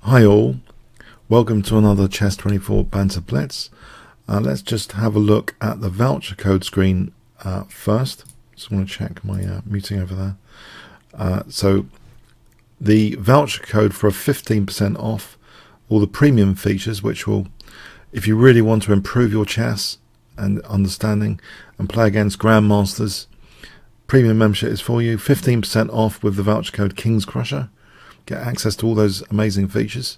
Hi all, welcome to another chess24 Banter Blitz. Let's just have a look at the voucher code screen first. Just want to check my muting over there. So the voucher code for a 15% off all the premium features, which will, if you really want to improve your chess and understanding and play against grandmasters, premium membership is for you. 15% off with the voucher code Kingscrusher. Get access to all those amazing features.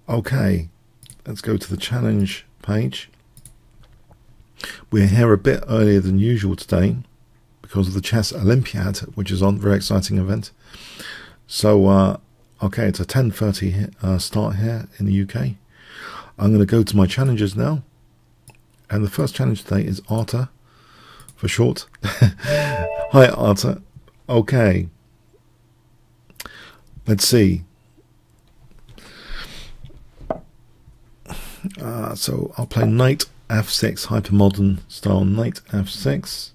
Okay, let's go to the challenge page. We're here a bit earlier than usual today because of the Chess Olympiad, which is on, very exciting event. So, okay, it's a 10:30 start here in the UK. I'm going to go to my challenges now. And the first challenge today is Arta, for short. Hi, Arta. Okay. Let's see. So I'll play Knight F6, hypermodern style Knight F6.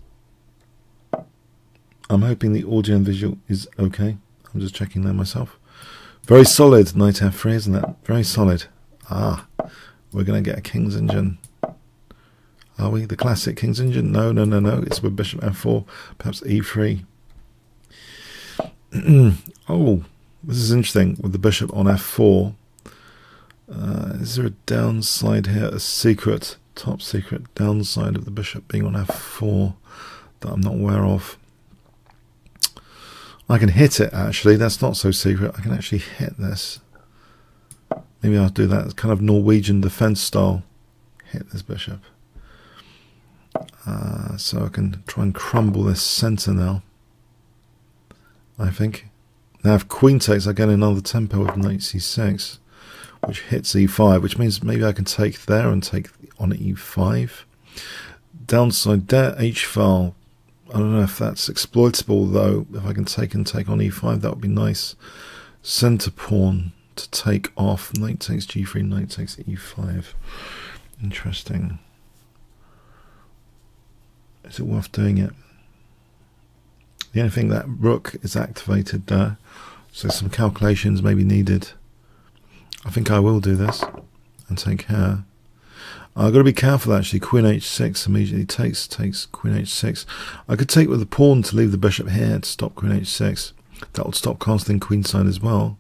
I'm hoping the audio and visual is okay. I'm just checking that myself. Very solid Knight F3, isn't it? Very solid. We're going to get a King's Engine. Are we? The classic King's Engine? No. It's with Bishop F4, perhaps E3. Oh. This is interesting with the bishop on f4. Is there a downside here? A secret, top secret downside of the bishop being on f4 that I'm not aware of. I can hit it actually. That's not so secret. I can actually hit this. Maybe I'll do that. It's kind of Norwegian defense style. Hit this bishop. So I can try and crumble this center now, I think. Now if queen takes, I get another tempo with knight c6, which hits e5, which means maybe I can take there and take on e5. Downside there, h-file. I don't know if that's exploitable though. If I can take on e5, that would be nice. Center pawn to take off. Knight takes g3, knight takes e5. Interesting. Is it worth doing it? The only thing, that rook is activated there, so some calculations may be needed. I think I will do this and take here. I've got to be careful actually. Queen h6 immediately takes queen h6. I could take with the pawn to leave the bishop here to stop queen h6. That would stop castling queenside as well.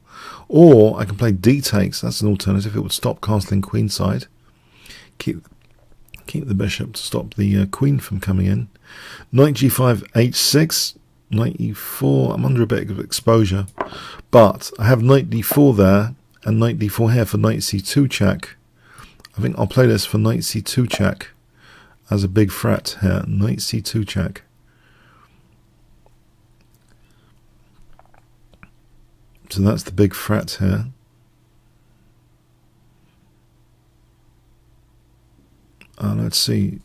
Or I can play d takes. That's an alternative. It would stop castling queenside. Keep the bishop to stop the queen from coming in. Knight g5 h6. Knight e4, I'm under a bit of exposure, but I have knight d4 there and knight d4 here for knight c2 check. I think I'll play this for knight c2 check as a big threat here. Knight c2 check. So that's the big threat here. Let's see,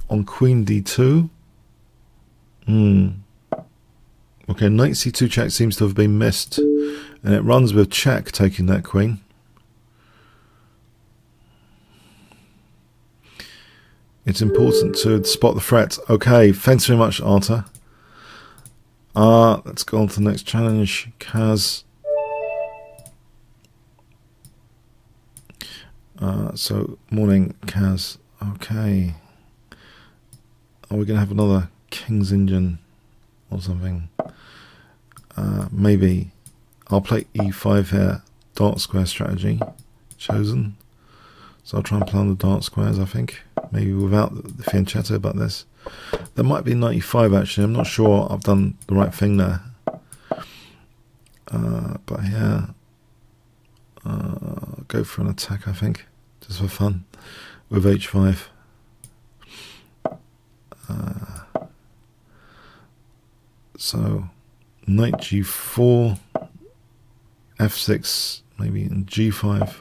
on queen d2. Okay, knight c2 check seems to have been missed, and it runs with check taking that queen. It's important to spot the threat. Okay, thanks very much, Arta. Let's go on to the next challenge. Kaz. So, morning, Kaz. Okay. Are we going to have another King's Engine or something? Maybe I'll play e5 here. Dark square strategy chosen. So I'll try and plan the dark squares, I think. Maybe without the fianchetto about this. There might be knight e5 actually. I'm not sure I've done the right thing there. But here, go for an attack, I think. Just for fun. With h5. So knight g4, f6, maybe, and g5.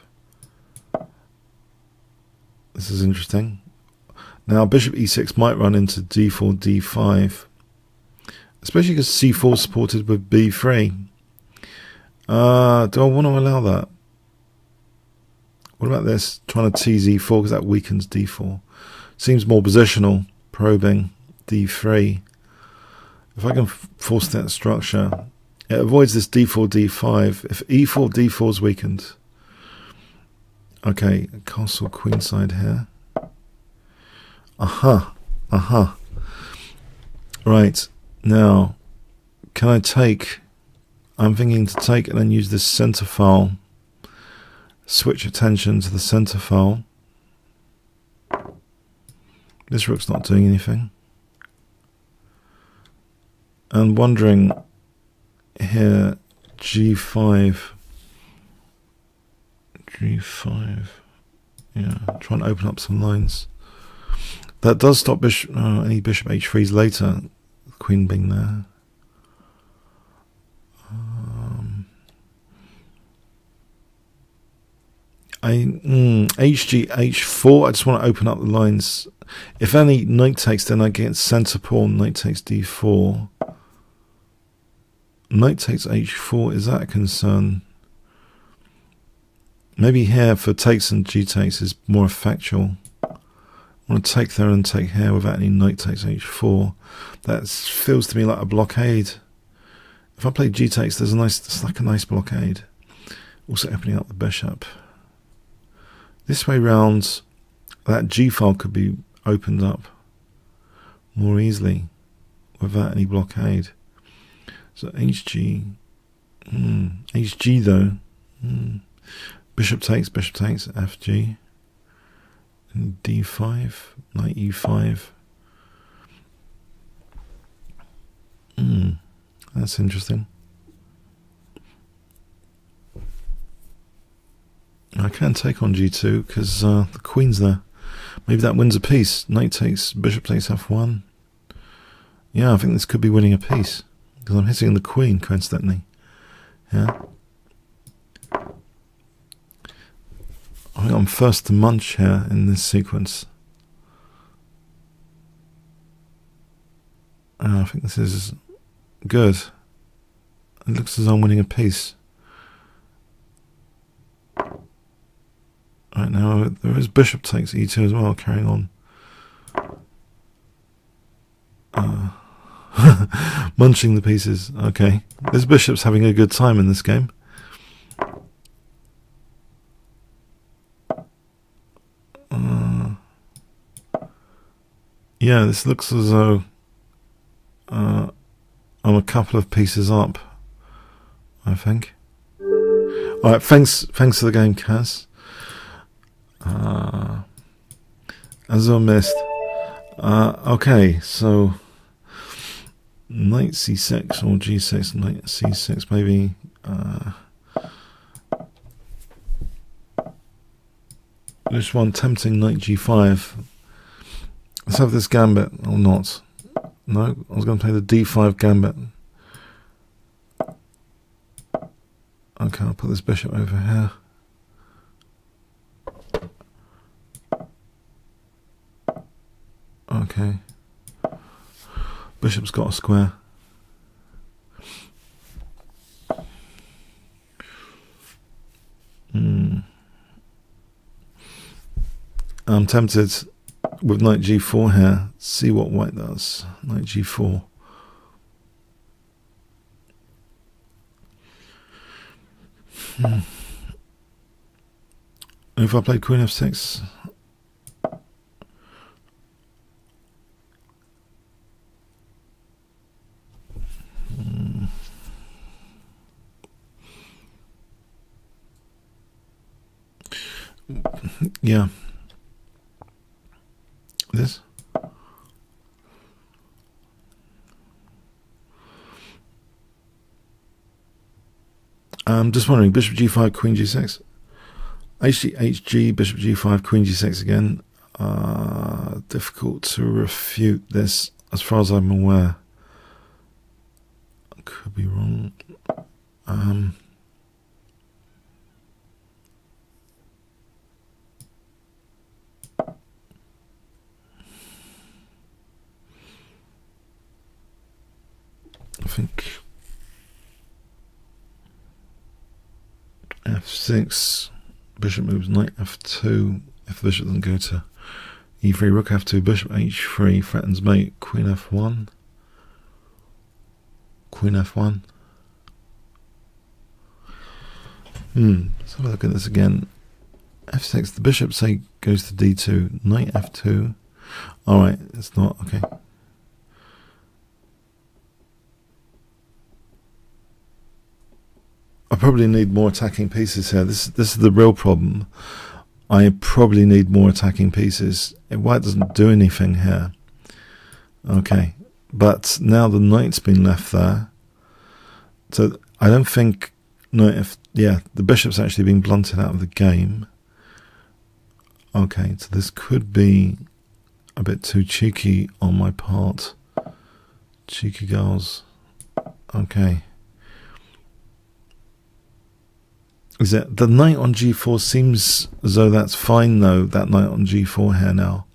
This is interesting. Now bishop e6 might run into d4, d5, especially because c4 is supported with b3. Do I want to allow that? What about this? Trying to tease e4 because that weakens d4. Seems more positional. Probing d3. If I can force that structure, It avoids this d4, d5. If e4, d4 is weakened. Okay, castle queenside here. Aha, aha. Right, now, can I take... I'm thinking to take and then use this center file. Switch attention to the center file. This rook's not doing anything. And wondering here, g5. g5. Yeah, try and open up some lines. That does stop bishop, any bishop h3s later. Queen being there. HG h4. I just want to open up the lines. If any knight takes, then I get center pawn. Knight takes d4. Knight takes h4. Is that a concern? Maybe here for takes and g takes is more effectual. I want to take there and take here without any knight takes h4. That feels to me like a blockade. If I play g takes, there's a nice. It's like a nice blockade. Also opening up the bishop. This way round, that g file could be opened up more easily without any blockade. So hg, hg though, bishop takes, fg, and d5, knight e5. That's interesting. I can take on g2 because the queen's there. Maybe that wins a piece. Knight takes, bishop takes f1. Yeah, I think this could be winning a piece because I'm hitting the queen coincidentally. Yeah. I think I'm first to munch here in this sequence. I think this is good. It looks as though I'm winning a piece. Right now, there is bishop takes e2 as well, carrying on. Munching the pieces. Okay. This bishop's having a good time in this game. Yeah, this looks as though I'm a couple of pieces up, I think. Alright, thanks for the game, Kaz. As I missed. Okay, so knight c6 or g6, knight c6 maybe. This one tempting knight g5. Let's have this gambit or not. No, I was going to play the d5 gambit. Okay, I'll put this bishop over here. Okay. Bishop's got a square. I'm tempted with knight g4 here. See what white does. Knight g4. If I played queen f6. Yeah. This. I'm just wondering, bishop g5, queen g6. HG, bishop g5, queen g6 again. Difficult to refute this, as far as I'm aware. I could be wrong. I think f6, bishop moves knight f2. If the bishop doesn't go to e3, rook f2, bishop h3, threatens mate, queen f1. Queen f1. Let's have a look at this again. f6, the bishop, say, goes to d2. Knight f2. Alright, it's not, okay. I probably need more attacking pieces here. This is the real problem. I probably need more attacking pieces. White doesn't do anything here. Okay, but now the knight's been left there. So I don't think the bishop's actually been blunted out of the game. Okay, so this could be a bit too cheeky on my part. Cheeky girls. Okay. Is it the knight on g4 seems as though that's fine though, that knight on g4 here now.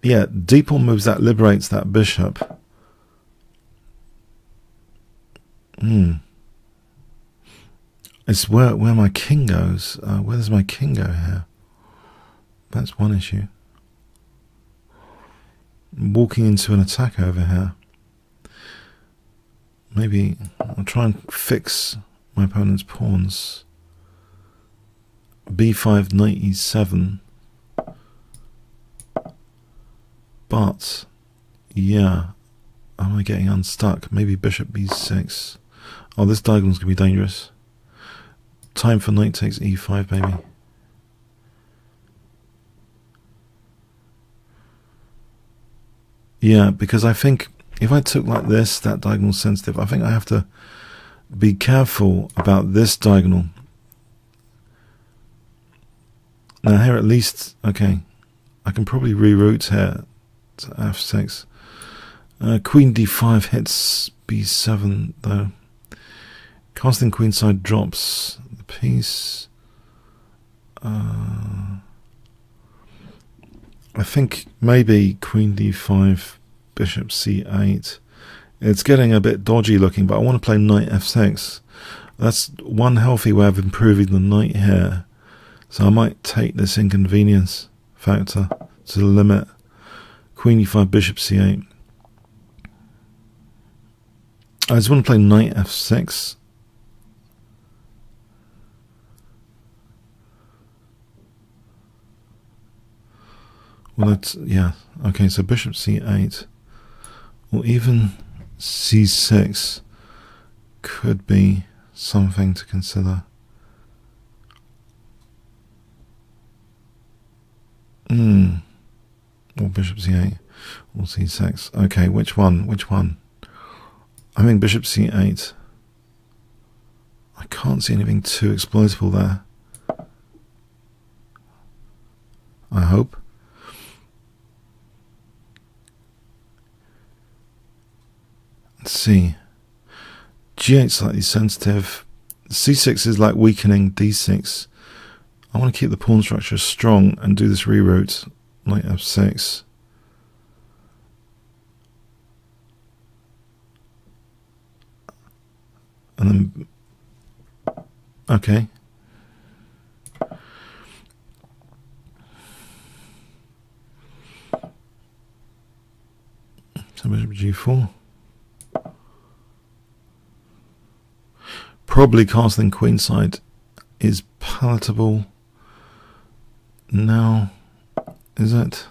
D pawn moves that liberates that bishop. It's where my king goes. Where does my king go here? That's one issue. I'm walking into an attack over here. Maybe I'll try and fix my opponent's pawns. b5, knight e7. But, yeah, am I getting unstuck? Maybe bishop b6. Oh, this diagonal's going to be dangerous. Time for knight takes e5, maybe. Yeah, because I think if I took like this, that diagonal's sensitive. I think I have to be careful about this diagonal. Now here at least, okay, I can probably reroute here to f6. Queen d5 hits b7 though. Casting queenside drops the piece. I think maybe queen d5, bishop c8. It's getting a bit dodgy looking, but I want to play knight f6. That's one healthy way of improving the knight here. So I might take this inconvenience factor to the limit. Queen e5, bishop c8. I just want to play knight f6. Well, that's, yeah, okay, so bishop c8, or even c6 could be something to consider. Or bishop c8, or c6. Okay, which one? Which one? I think bishop c8. I can't see anything too exploitable there. I hope. Let's see. G8 slightly sensitive. C6 is like weakening D6. I want to keep the pawn structure strong and do this reroute. Knight f6. And then, okay. So bishop g4. Probably casting queenside is palatable now, is it?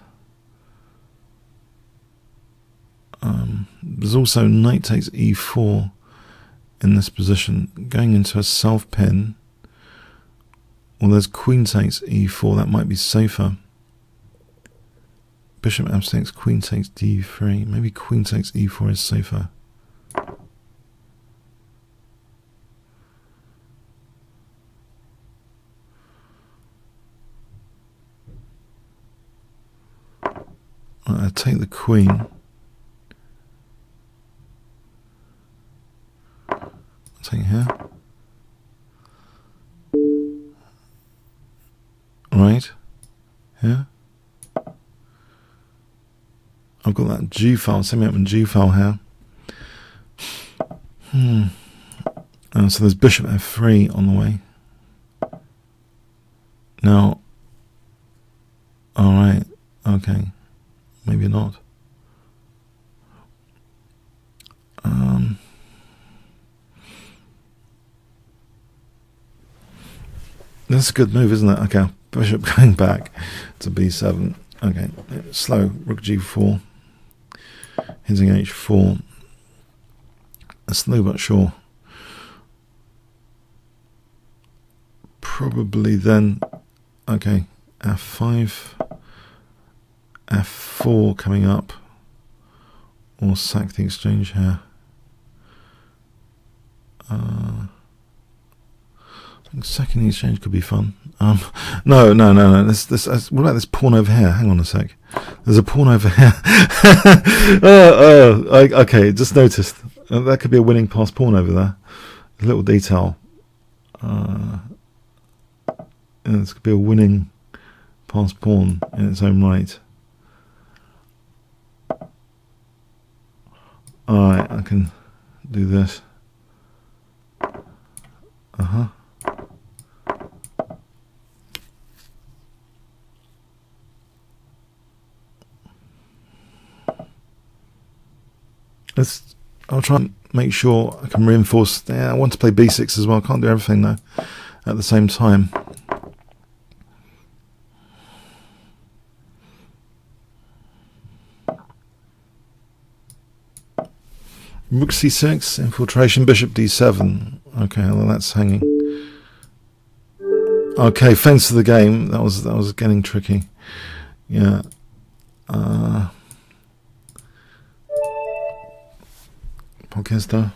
There's also knight takes e4 in this position, going into a self pin. Or there's queen takes e4, that might be safer. Bishop f6, queen takes d3. Maybe queen takes e4 is safer. I take the queen. I'll take it here. Right. Here. I've got that G file, semi-up and G file here. So there's bishop f3 on the way. Now, alright, okay. Maybe not. That's a good move, isn't it? Okay, bishop going back to b7. Okay, slow. Rook g4. Hitting h4. Slow but sure. Probably then. Okay, f5. f4 coming up. Or sack the exchange here. I think sacking the exchange could be fun. No. What about this pawn over here? Hang on a sec. There's a pawn over here. Okay, just noticed. That could be a winning pass pawn over there. A little detail. This could be a winning pass pawn in its own right. Alright, I can do this. I'll try and make sure I can reinforce. Yeah, I want to play b6 as well. I can't do everything though at the same time. Rook c6, infiltration, bishop d7. Okay, well that's hanging. Okay, fence to the game. That was getting tricky. Yeah. Podcast.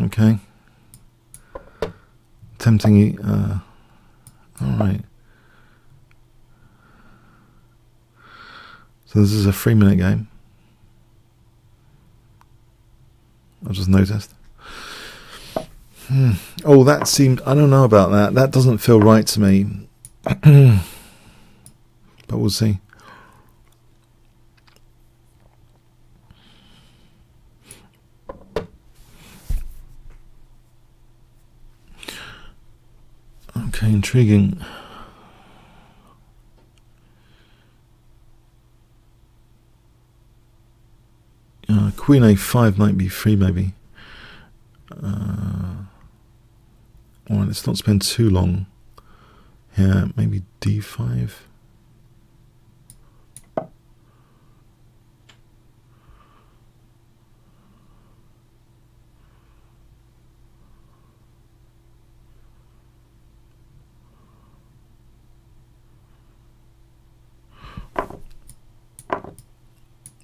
Okay. Tempting. All right. So this is a 3-minute game. I just noticed. Oh, that seemed... I don't know about that. That doesn't feel right to me. But we'll see. Okay, intriguing. Queen a5, knight b3 maybe. Alright, let's not spend too long here. Maybe d5.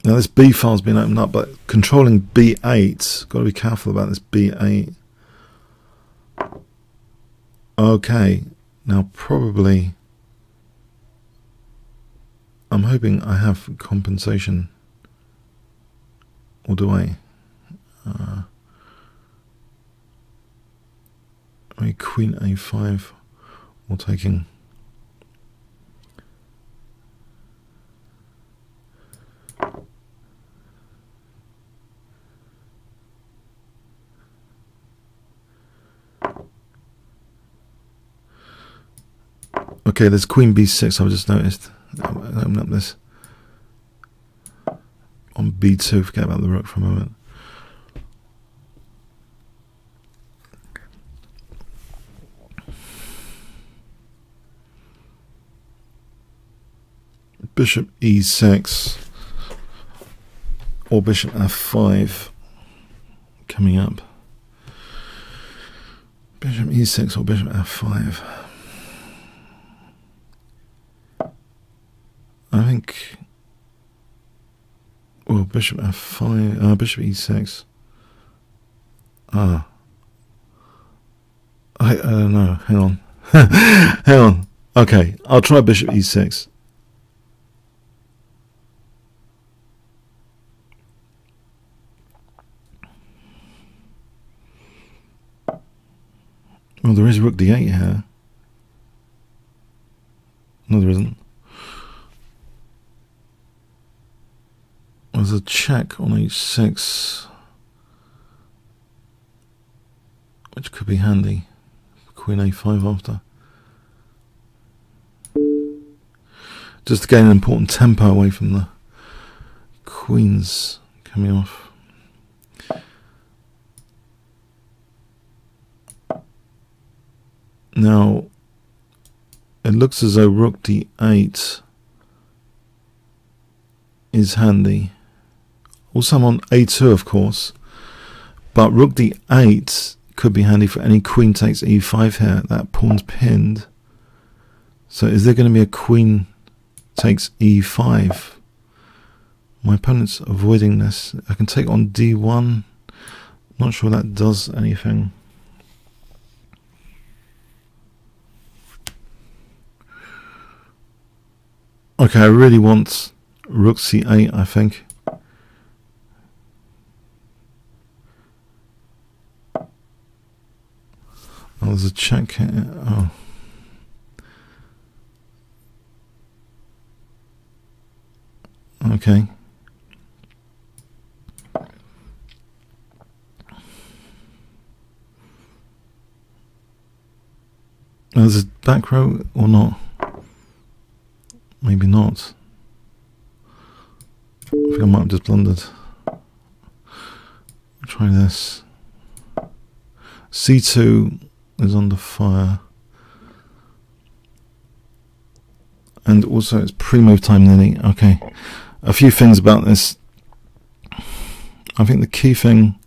Now this b file's been opened up, but controlling b8, got to be careful about this b8. Okay, now probably I'm hoping I have compensation, or do I? Queen a5, or taking. Okay, there's Queen b6. I've just noticed. Open up this on b2. Forget about the rook for a moment. Bishop e6 or bishop f5 coming up. Bishop e6 or bishop f5. I think, well, bishop f5, bishop e6. I don't know. Hang on. Hang on. Okay, I'll try bishop e6. Well, there is rook d8 here. No, there isn't. There's a check on h6, which could be handy. Queen a5 after. just to gain an important tempo away from the queens coming off. Now, it looks as though rook d8 is handy. Also, I'm on a2, of course, but rook d8 could be handy for any queen takes e5 here. That pawn's pinned. So is there going to be a queen takes e5? My opponent's avoiding this. I can take on d1. Not sure that does anything. Okay, I really want rook c8, I think. Oh, there's a check here. Oh. Okay. There's a back row or not? Maybe not. I think I might have just blundered. I'll try this. C2 is under fire. And also it's pre-move time nearly. Okay. A few things about this. I think the key thing,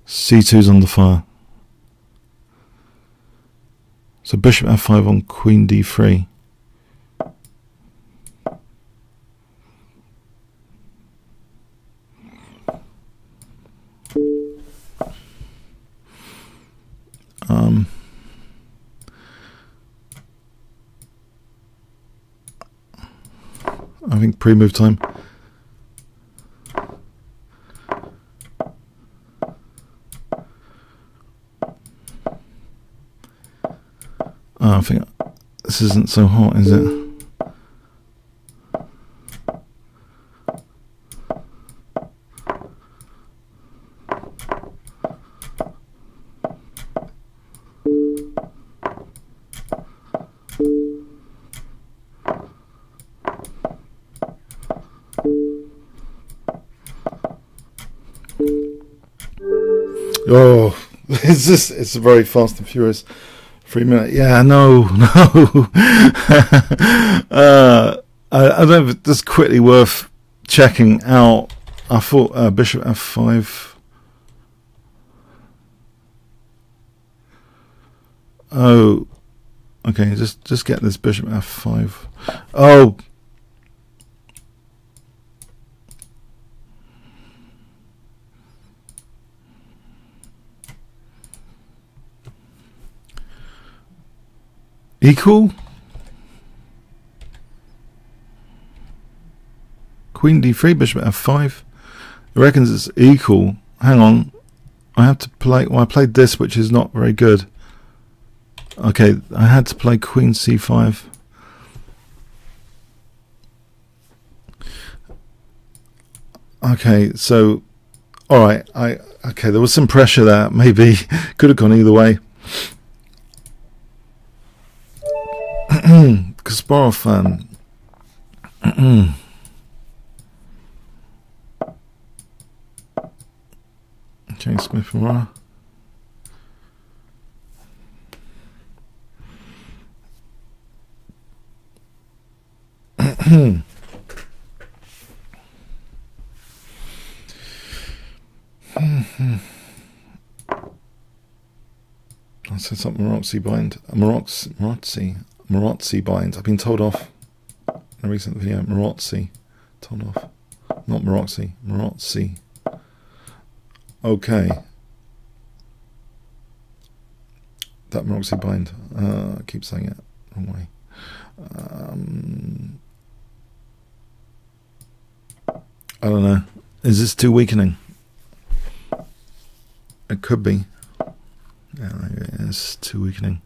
C2 is under fire. So bishop f5 on queen d3. I think pre-move time. I think this isn't so hot, is it? Oh, it's a very fast and furious 3 minute. Yeah, no. I don't know if it's quickly worth checking out. I thought bishop f5. Oh, okay. Just get this bishop f5. Oh. Equal? Queen d3, bishop f5. It reckons it's equal. Hang on. I have to play... Well, I played this, which is not very good. Okay, I had to play queen c5. Okay, so... Alright, okay, there was some pressure there. Maybe could have gone either way. Kasparov fan. James Smith and Ra. I said something Maroczy bind. Maroczy bind. I've been told off in a recent video. Maroczy. Told off. Not Maroczy. Maroczy. Okay. That Maroczy bind. I keep saying it wrong way. I don't know. Is this too weakening? It could be. Yeah, maybe it's too weakening.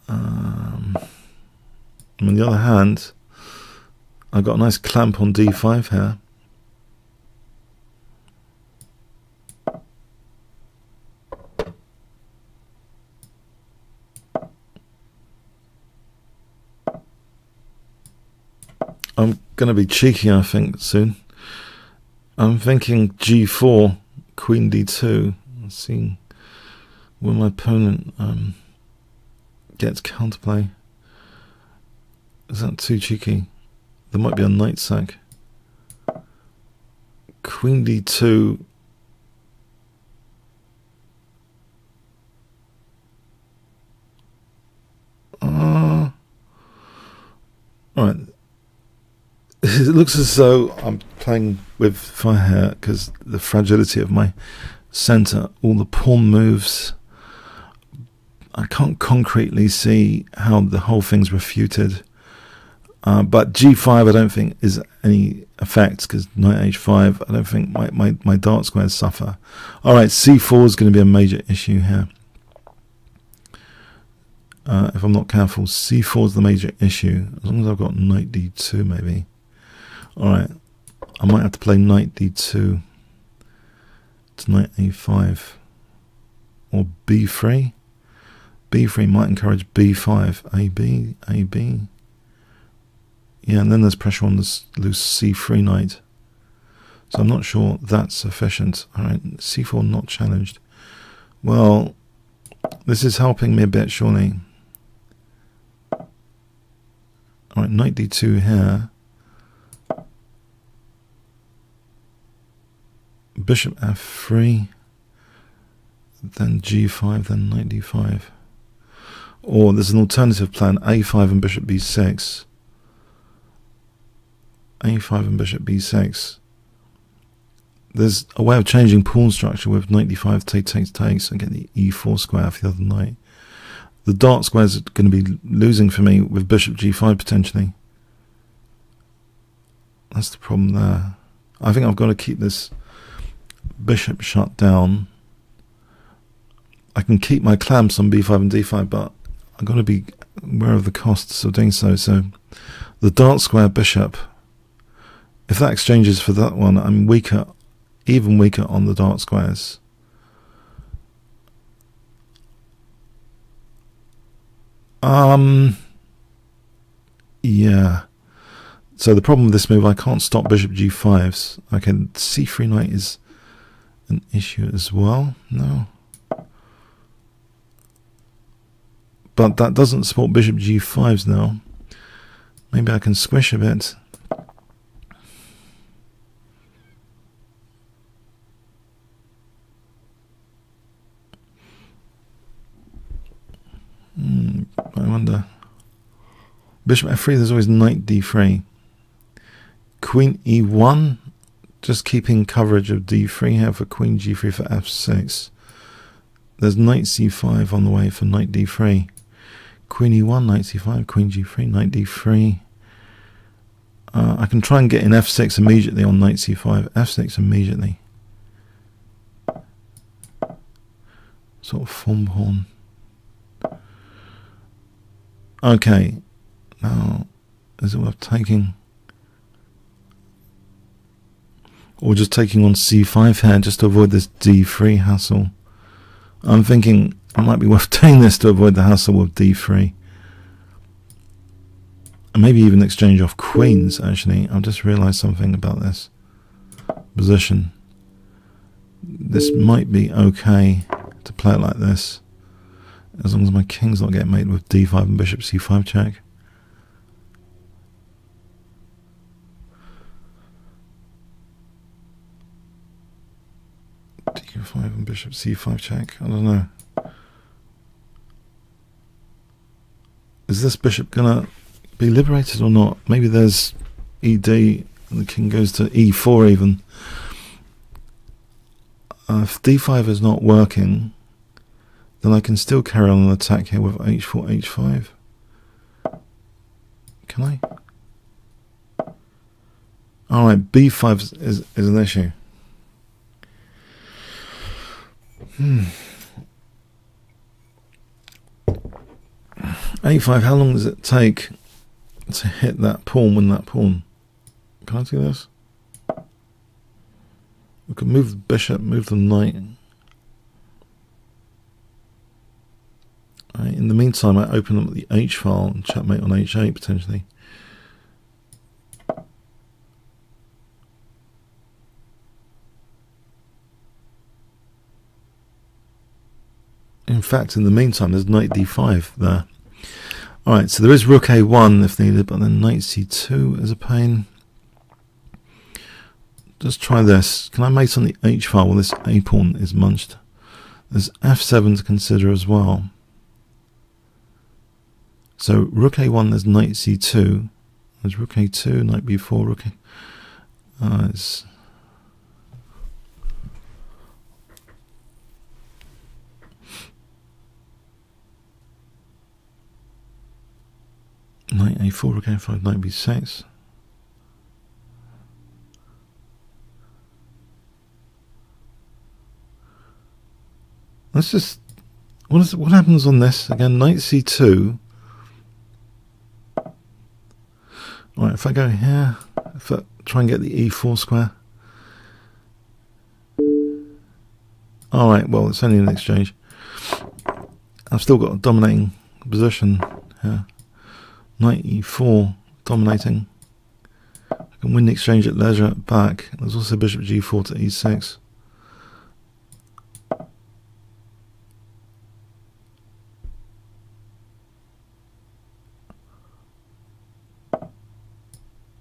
On the other hand, I've got a nice clamp on d5 here. going to be cheeky, I think, soon. I'm thinking g4, queen d2. Let's see when my opponent gets counterplay. Is that too cheeky? There might be a knight sack. Queen d2. Alright. It looks as though I'm playing with fire here because the fragility of my center, all the pawn moves. I can't concretely see how the whole thing's refuted. But g5 I don't think is any effect because knight h5 I don't think my dark squares suffer. Alright, c4 is going to be a major issue here. If I'm not careful, c4 is the major issue. As long as I've got knight d2 maybe. Alright, I might have to play knight d2 to knight a5. Or b3. b3 might encourage b5. ab, ab. Yeah, and then there's pressure on this loose c3 knight. So I'm not sure that's sufficient. Alright, c4 not challenged. Well, this is helping me a bit, surely. Alright, knight d2 here. Bishop f3. Then g5, then knight d5. Or there's an alternative plan, a5 and bishop b6. a5 and bishop b6. There's a way of changing pawn structure with knight d5, takes, and get the e4 square for the other knight. The dark squares are going to be losing for me with bishop g5 potentially. That's the problem there. I think I've got to keep this bishop shut down. I can keep my clamps on b5 and d5, but I've got to be aware of the costs of doing so. So the dark square bishop, if that exchanges for that one, I'm weaker, even weaker on the dark squares. Yeah. So the problem with this move, I can't stop bishop g5s. Okay, c3 knight is an issue as well. No. But that doesn't support bishop g5s now. Maybe I can squish a bit. I wonder. Bishop f3, there's always knight d3. Queen e1, just keeping coverage of d3 here for queen g3 for f6. There's knight c5 on the way for knight d3. Queen e1, knight c5, queen g3, knight d3. I can try and get in f6 immediately on knight c5. f6 immediately. Sort of form pawn. Okay, now is it worth taking? Or just taking on c5 here just to avoid this d3 hassle? I'm thinking it might be worth doing this to avoid the hassle with d3. And maybe even exchange off queens, actually. I've just realised something about this position. This might be okay to play it like this, as long as my king's not getting made with d5 and bishop c5 check. d5 and bishop c5 check. I don't know. Is this bishop gonna be liberated or not? Maybe there's ed and the king goes to e4 even. If d5 is not working, then I can still carry on an attack here with h4, h5. Can I? Alright, b5 is an issue. a5, how long does it take to hit that pawn, win that pawn? Can I do this? We can move the bishop, move the knight. Right, in the meantime, I open up the h file and checkmate on h8 potentially. In fact, in the meantime, there's knight d5 there. Alright, so there is rook a1 if needed, but then knight c2 is a pain. Just try this. Can I mate on the h file? Well, this a pawn is munched. There's f7 to consider as well. So rook a1, there's knight c2. There's rook a2, knight b4, rook a... it's... Knight a4, rook a5, knight b6. Let's just... What happens on this? Again, knight c2... Right, if I go here, if I try and get the e4 square. Alright, well, it's only an exchange. I've still got a dominating position here. Knight e4 dominating. I can win the exchange at leisure back. There's also bishop g4 to e6.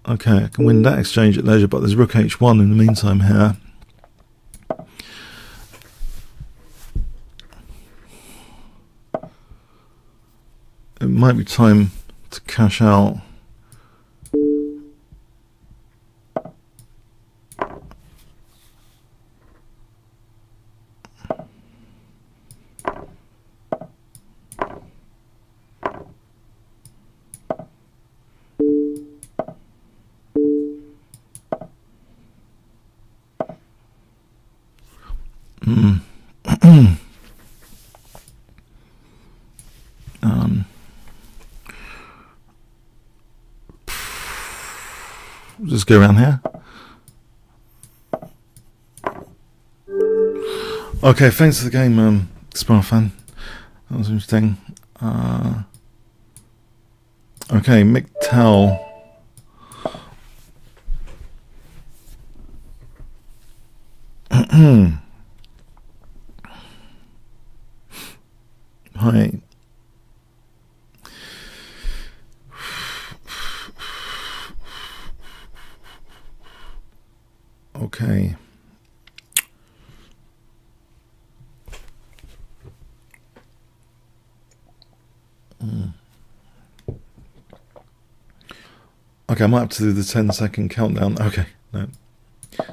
Okay, I can win that exchange at leisure, but there's rook h1 in the meantime here. It might be time to cash out. Just go around here. Okay, thanks for the game, Spar fan. That was interesting. Okay, Mick Tell. Hi. Okay. Okay, I might have to do the 10-second countdown. Okay, no.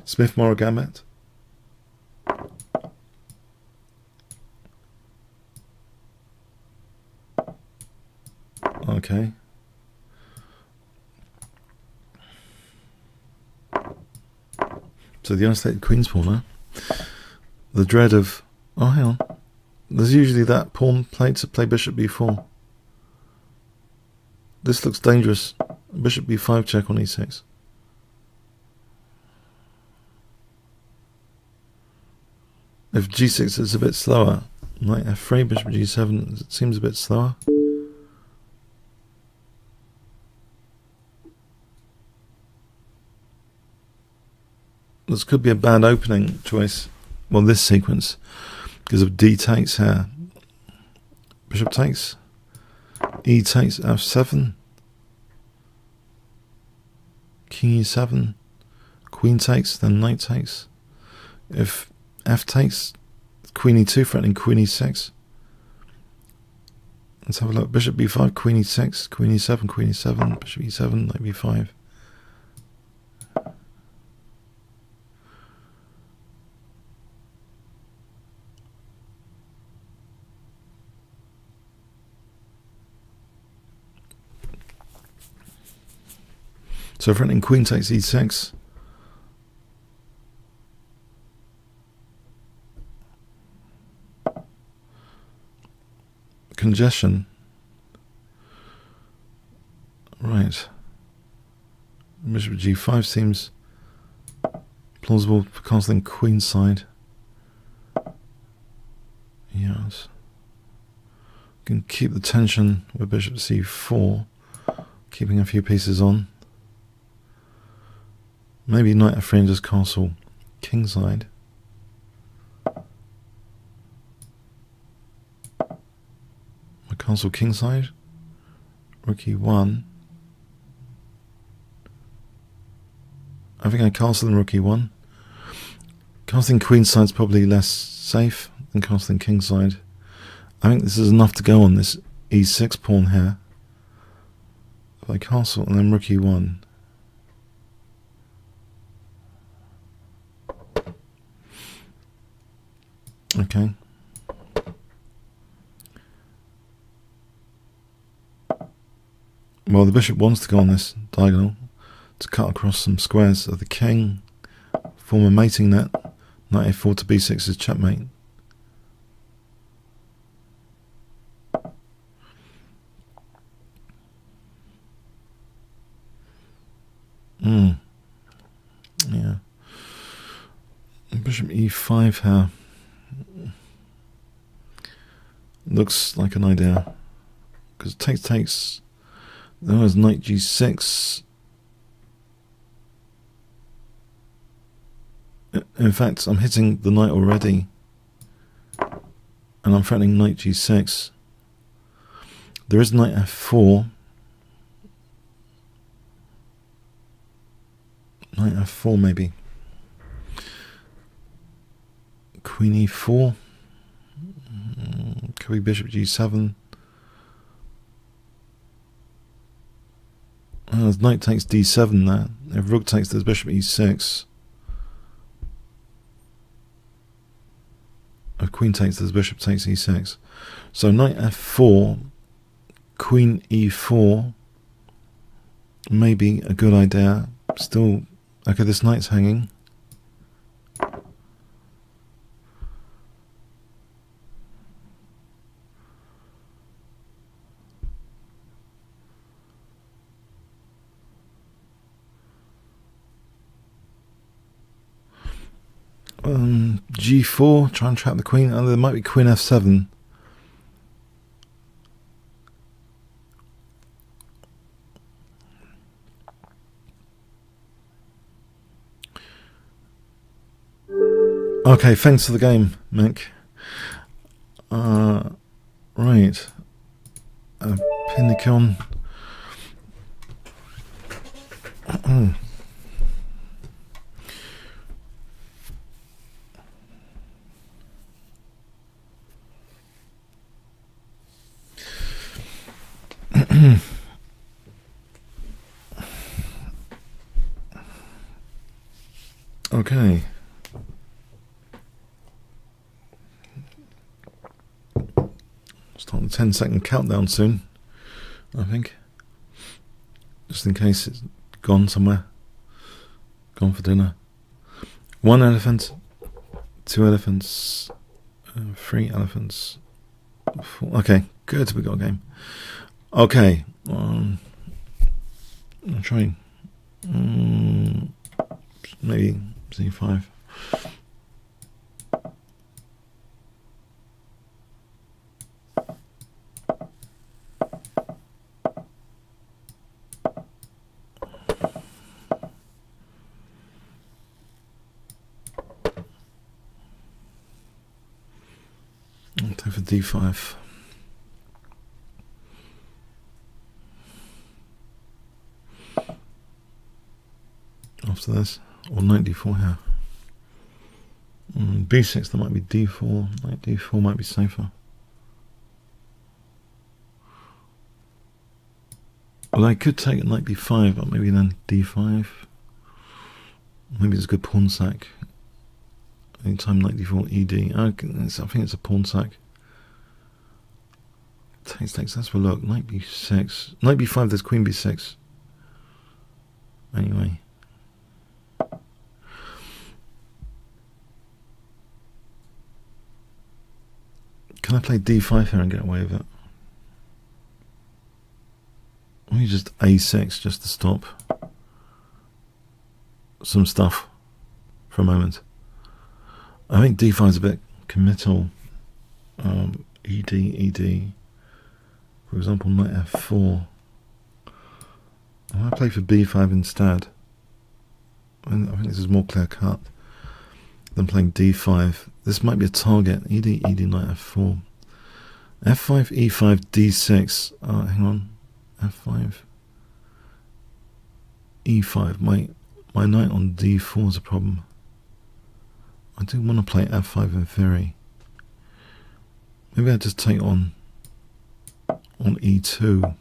Smith Morrow Gambit. Okay. So the unstated queen's pawn, huh? The dread of... Oh, hang on. There's usually that pawn played to play bishop b4. This looks dangerous. Bishop b5 check on e6. If g6 is a bit slower, knight f3, bishop g7, it seems a bit slower. This could be a bad opening choice. Well, this sequence, because of d takes here. Bishop takes, e takes, f7, king e7, queen takes, then knight takes. If f takes, queen e2 threatening queen e6. Let's have a look. Bishop b5, queen e6, queen e7, queen e7, bishop e7, knight b5. So threatening queen takes e6. Congestion. Right. Bishop g5 seems plausible for castling queenside. Yes. Can keep the tension with bishop c4, keeping a few pieces on. Maybe knight f3 and just castle kingside. Castle kingside. Rook e1. I think I castle in rook e1. Castling queenside's probably less safe than castling kingside. I think this is enough to go on this e6 pawn here. If I castle and then rook e1. Okay. Well, the bishop wants to go on this diagonal to cut across some squares of the king, form a mating net. Knight a4 to b6 is checkmate. Yeah. Bishop e5 here. Looks like an idea. Because takes. There was knight g6. In fact, I'm hitting the knight already. And I'm threatening knight g6. There is knight f4. Knight f4 maybe. Queen e4. Could be bishop g7. Knight takes d7 there. If rook takes, there's bishop e6. If queen takes, there's bishop takes e6. So knight f4, queen e4 may be a good idea. Still, okay, this knight's hanging. G4, try and trap the queen. Oh, there might be queen f7. Okay, thanks for the game, Mick. Right. Pinnicon. Okay. Start the 10-second countdown soon, I think. Just in case it's gone somewhere. Gone for dinner. 1 elephant, 2 elephants, 3 elephants, 4. Okay, good, we got a game. Okay, I'm trying. Maybe c5. I'll go for d5. After this, or knight d4 here. B6, there might be d4. Knight d4 might be safer. Well, I could take knight b5, but maybe then d5. Maybe it's a good pawn sack. Anytime knight d4, ed. I think it's a pawn sack. Takes, let's have a look. Knight b6. Knight b5, there's queen b6. Anyway. Can I play d5 here and get away with it? Or you just a6 just to stop some stuff for a moment. I think d5 is a bit committal. ed. For example, knight f4. I might play for b5 instead. I think this is more clear cut than playing d5. This might be a target. Ed, knight f4. f5, e5, d6. Hang on. f5, e5. My knight on d4 is a problem. I do want to play f5 in theory. Maybe I just take on e2.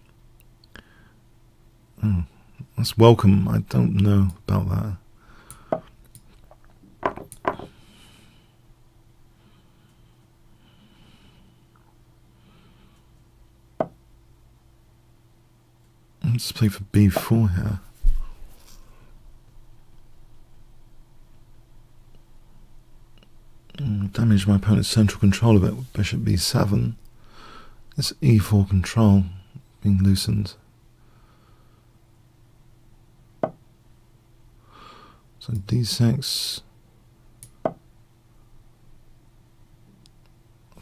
Oh, that's welcome. I don't know about that. Let's play for b4 here. Damage my opponent's central control a bit with bishop b7. This e4 control being loosened. So d6.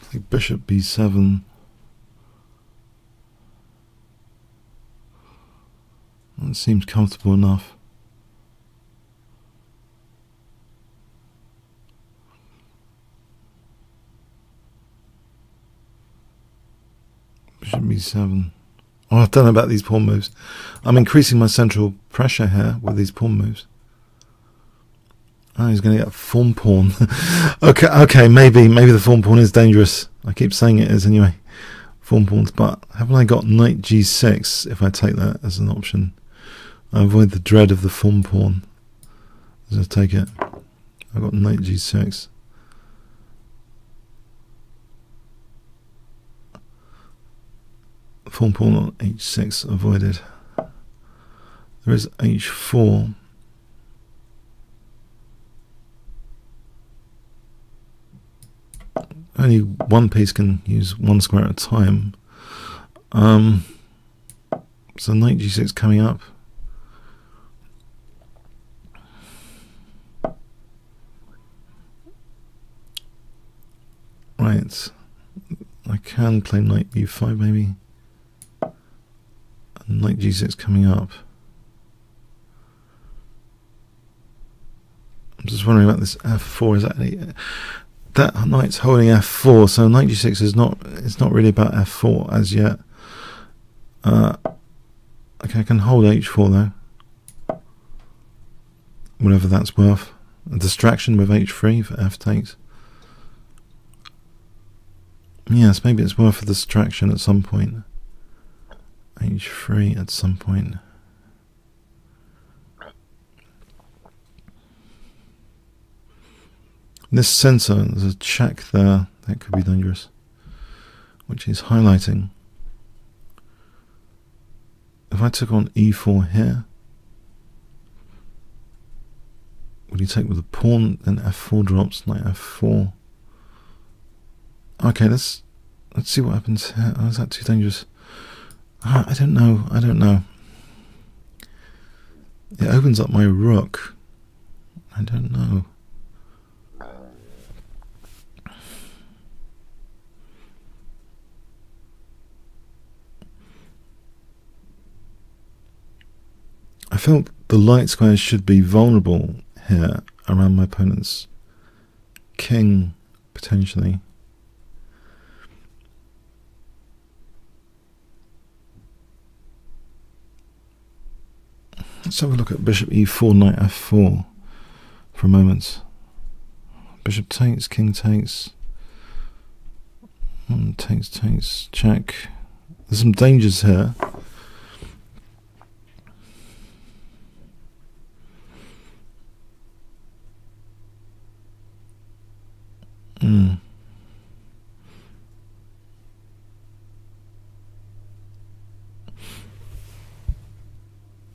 Play bishop b7. That seems comfortable enough. Bishop b7. Oh, I don't know about these pawn moves. I'm increasing my central pressure here with these pawn moves. Oh, he's going to get form pawn. okay, maybe the form pawn is dangerous. I keep saying it is anyway. Form pawns, but haven't I got knight g6 if I take that as an option? I avoid the dread of the form pawn as I take it. I've got knight g6. Form pawn on h6 avoided. There is h4. Only one piece can use one square at a time. So knight g6 coming up. Right. I can play knight b5 maybe. And knight g6 coming up. I'm just wondering about this f4. Is that any... That knight's holding f4, so knight g6 is not. It's not really about f4 as yet. Okay, I can hold h4 though, whatever that's worth. A distraction with h3 for f takes. Yes, maybe it's worth a distraction at some point. h3 at some point. This sensor, there's a check there that could be dangerous, which is highlighting. If I took on e4 here, would he take with a pawn? Then f4 drops, knight f4. Okay, let's see what happens here. Oh, is that too dangerous? I don't know. I don't know. It opens up my rook. I don't know. I felt the light squares should be vulnerable here around my opponent's king, potentially. Let's have a look at bishop e4, knight f4 for a moment. Bishop takes, king takes, takes, check. There's some dangers here.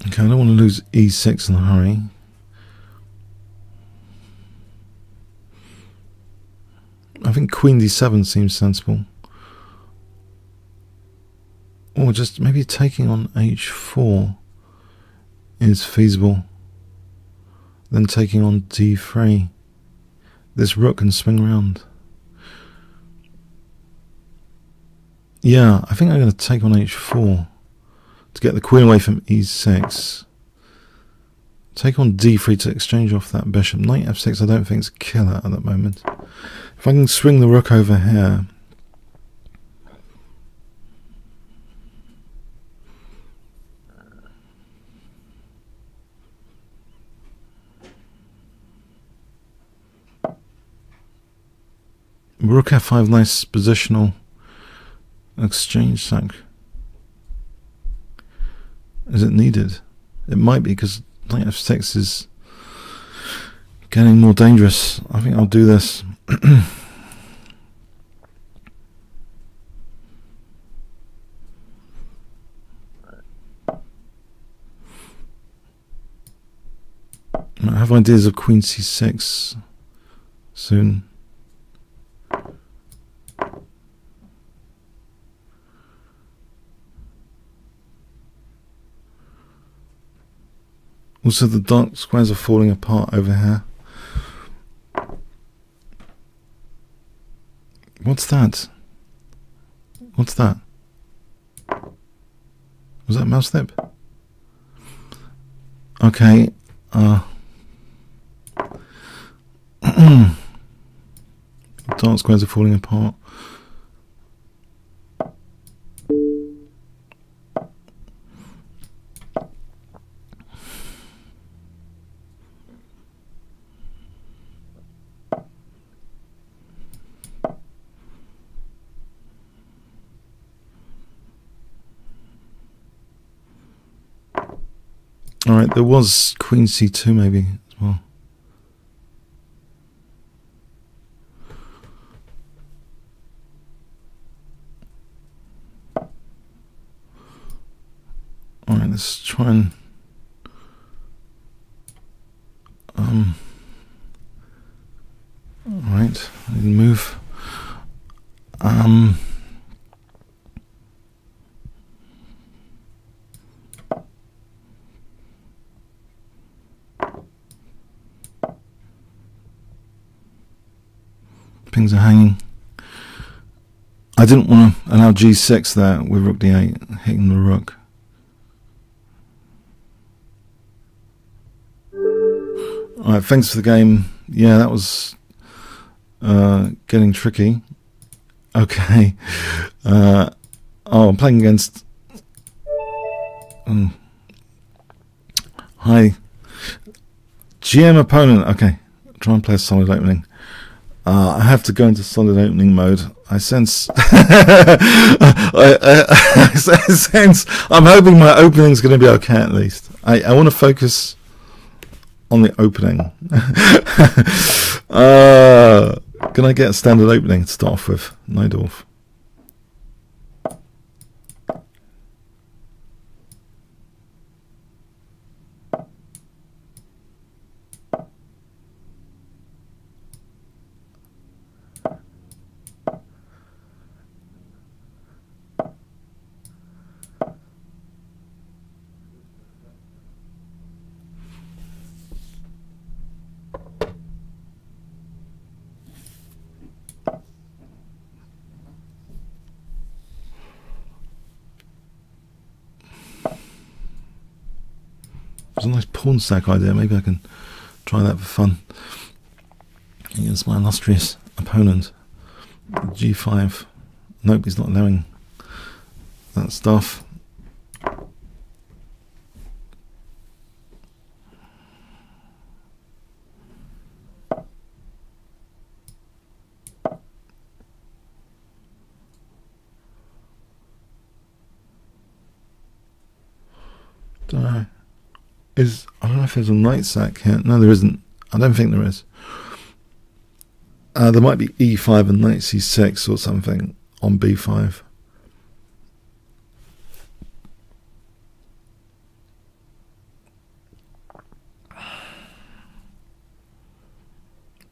Okay, I don't want to lose e6 in a hurry. I think queen d7 seems sensible. Or just maybe taking on h4 is feasible. Then taking on d3. This rook can swing around. Yeah, I think I'm going to take on h4 to get the queen away from e6. Take on d3 to exchange off that bishop. Knight f6 I don't think is a killer at that moment. If I can swing the rook over here, Rook f5, nice positional exchange sack. Is it needed? It might be, because knight f6 is getting more dangerous. I think I'll do this. I have ideas of queen c6 soon. Also, the dark squares are falling apart over here. What's that? What's that? Was that mouse snip? Okay. Dark squares are falling apart. Alright, there was queen c2 maybe as well. Alright, let's try and alright, I didn't move. Pings are hanging. I didn't want to allow g6 there with rook d8 hitting the rook. Alright, thanks for the game. Yeah, that was getting tricky. Okay. Oh, I'm playing against... Hi. GM opponent. Okay. Try and play a solid opening. I have to go into solid opening mode. I sense... I sense... I'm hoping my opening's going to be okay at least. I want to focus on the opening. Can I get a standard opening to start off with? Najdorf. It's a nice pawn stack idea. Maybe I can try that for fun against my illustrious opponent. G5. Nope, he's not allowing that stuff. Don't know. I don't know if there's a knight sack here. No, there isn't. I don't think there is. There might be e5 and knight c6 or something on b5.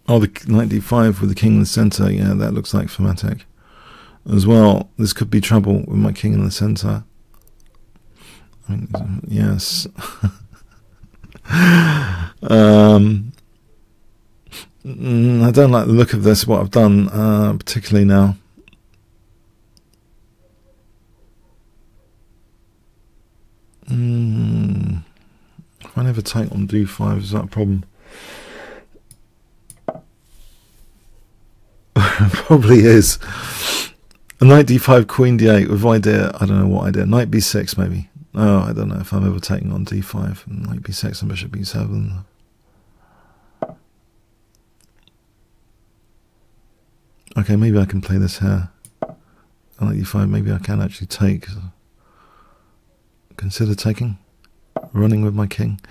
Oh, the knight d5 with the king in the center. Yeah, that looks like Formatic as well. This could be trouble with my king in the center. I mean, yes. I don't like the look of this, what I've done, particularly now. If I never take on d5, is that a problem? Probably is. A knight d5, queen d8 with idea, I don't know what idea, knight b6 maybe. Oh, I don't know if I'm ever taking on d5, and knight b6 and bishop b7. Okay, maybe I can play this here. Knight e5, maybe I can actually take. Consider taking. Running with my king.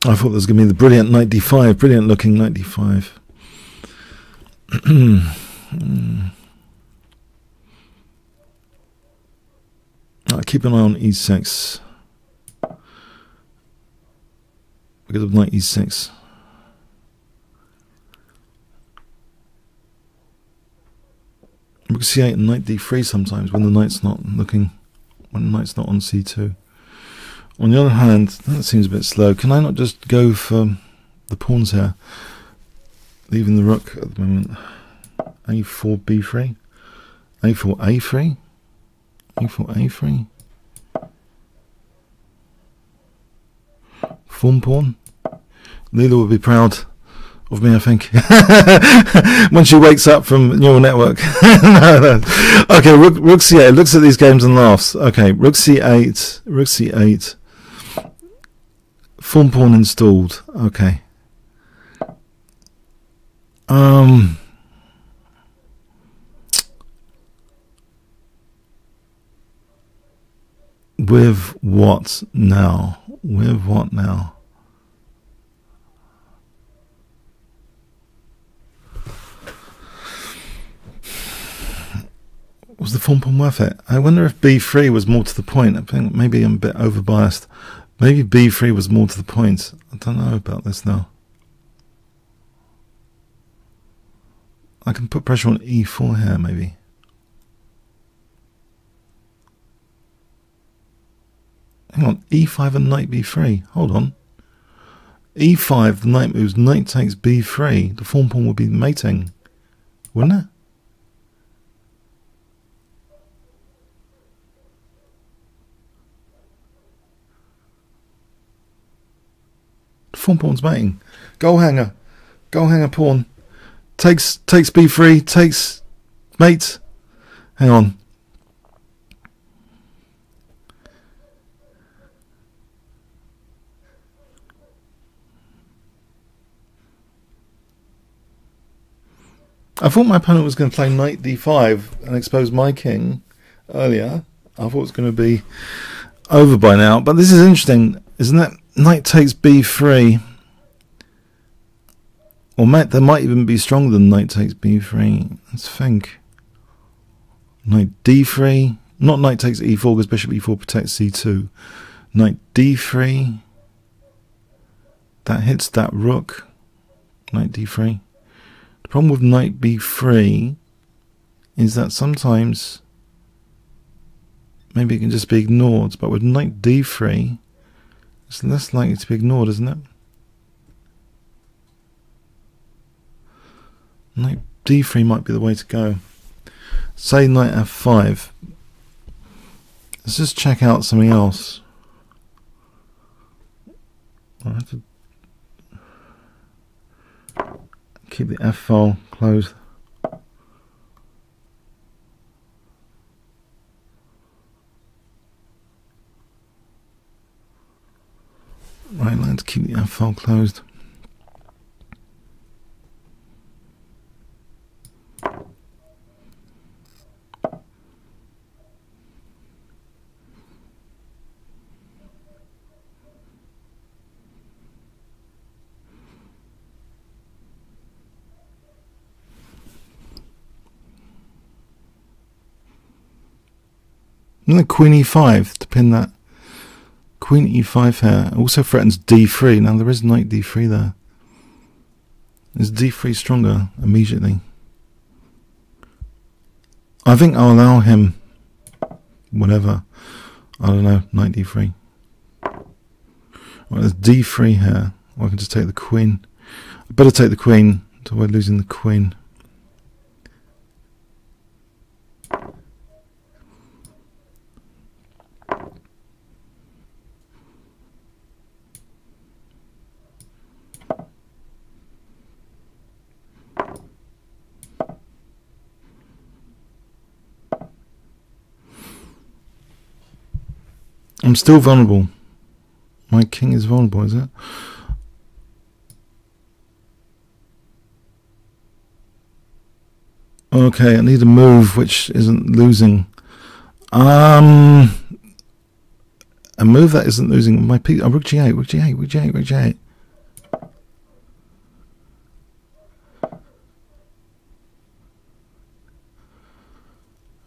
I thought there was going to be the brilliant knight d5, brilliant looking knight d5. Keep an eye on e6 because of knight e6. Rook c8 and knight d3 sometimes when the knight's not looking, when the knight's not on c2. On the other hand, that seems a bit slow. Can I not just go for the pawns here, leaving the rook at the moment? a4 b3, a4 a3, a4 a3. Form pawn. Leela would be proud of me, I think, when she wakes up from neural network. No. Okay, rook c8. Looks at these games and laughs. Okay, rook c8, rook c8. Form pawn installed. Okay. With what now? With what now? Was the form pawn worth it? I wonder if b3 was more to the point. I think maybe I'm a bit overbiased. Maybe b3 was more to the point. I don't know about this now. I can put pressure on e4 here, maybe. Hang on, e5 and knight b3. Hold on. e5, the knight moves, knight takes b3. The form pawn would be mating, wouldn't it? The form pawn's mating. Goal hanger pawn. Takes b3, takes mate. Hang on. I thought my opponent was going to play knight d5 and expose my king earlier. I thought it was going to be over by now. But this is interesting, isn't it? Knight takes b3. Or there might even be stronger than knight takes b3. Let's think. Knight d3. Not knight takes e4 because bishop e4 protects c2. Knight d3. That hits that rook. Knight d3. The problem with knight b3 is that sometimes maybe it can just be ignored, but with knight d3 it's less likely to be ignored, isn't it? Knight d3 might be the way to go. Say knight f5. Let's just check out something else. I have to keep the F file closed. Right, let's keep the F file closed. And then queen e5 to pin that. Queen e5 here also threatens d3. Now there is knight d3 there. Is d3 stronger immediately? I think I'll allow him whatever. I don't know, knight d3. Right, there's d3 here. Or I can just take the queen. I better take the queen to avoid losing the queen. I'm still vulnerable. My king is vulnerable, is it? Okay, I need a move which isn't losing. A move that isn't losing. My piece. Rook g8, rook g8, rook g8, rook g8.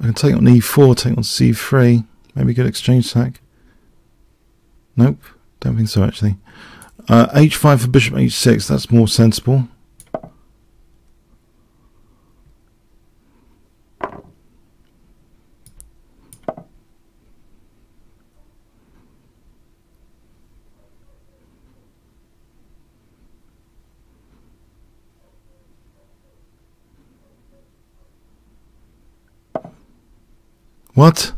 I can take on e4, take on c3. Maybe good exchange sack. Nope, don't think so actually. H5 for bishop h6. That's more sensible. What?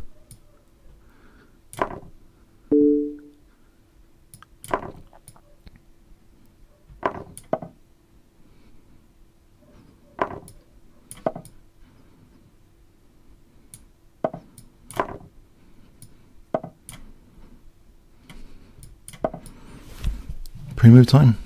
Pre-move time.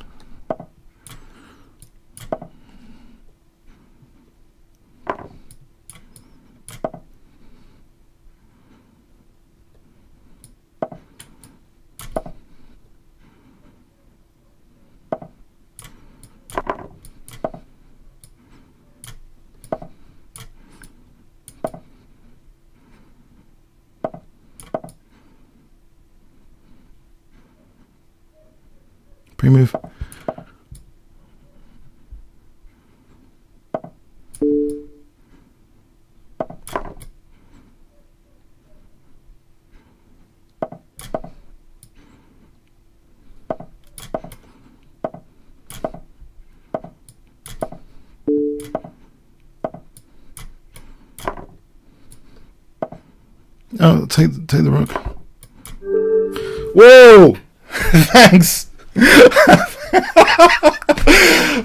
Pre-move. Oh, take the rook. Whoa! Thanks.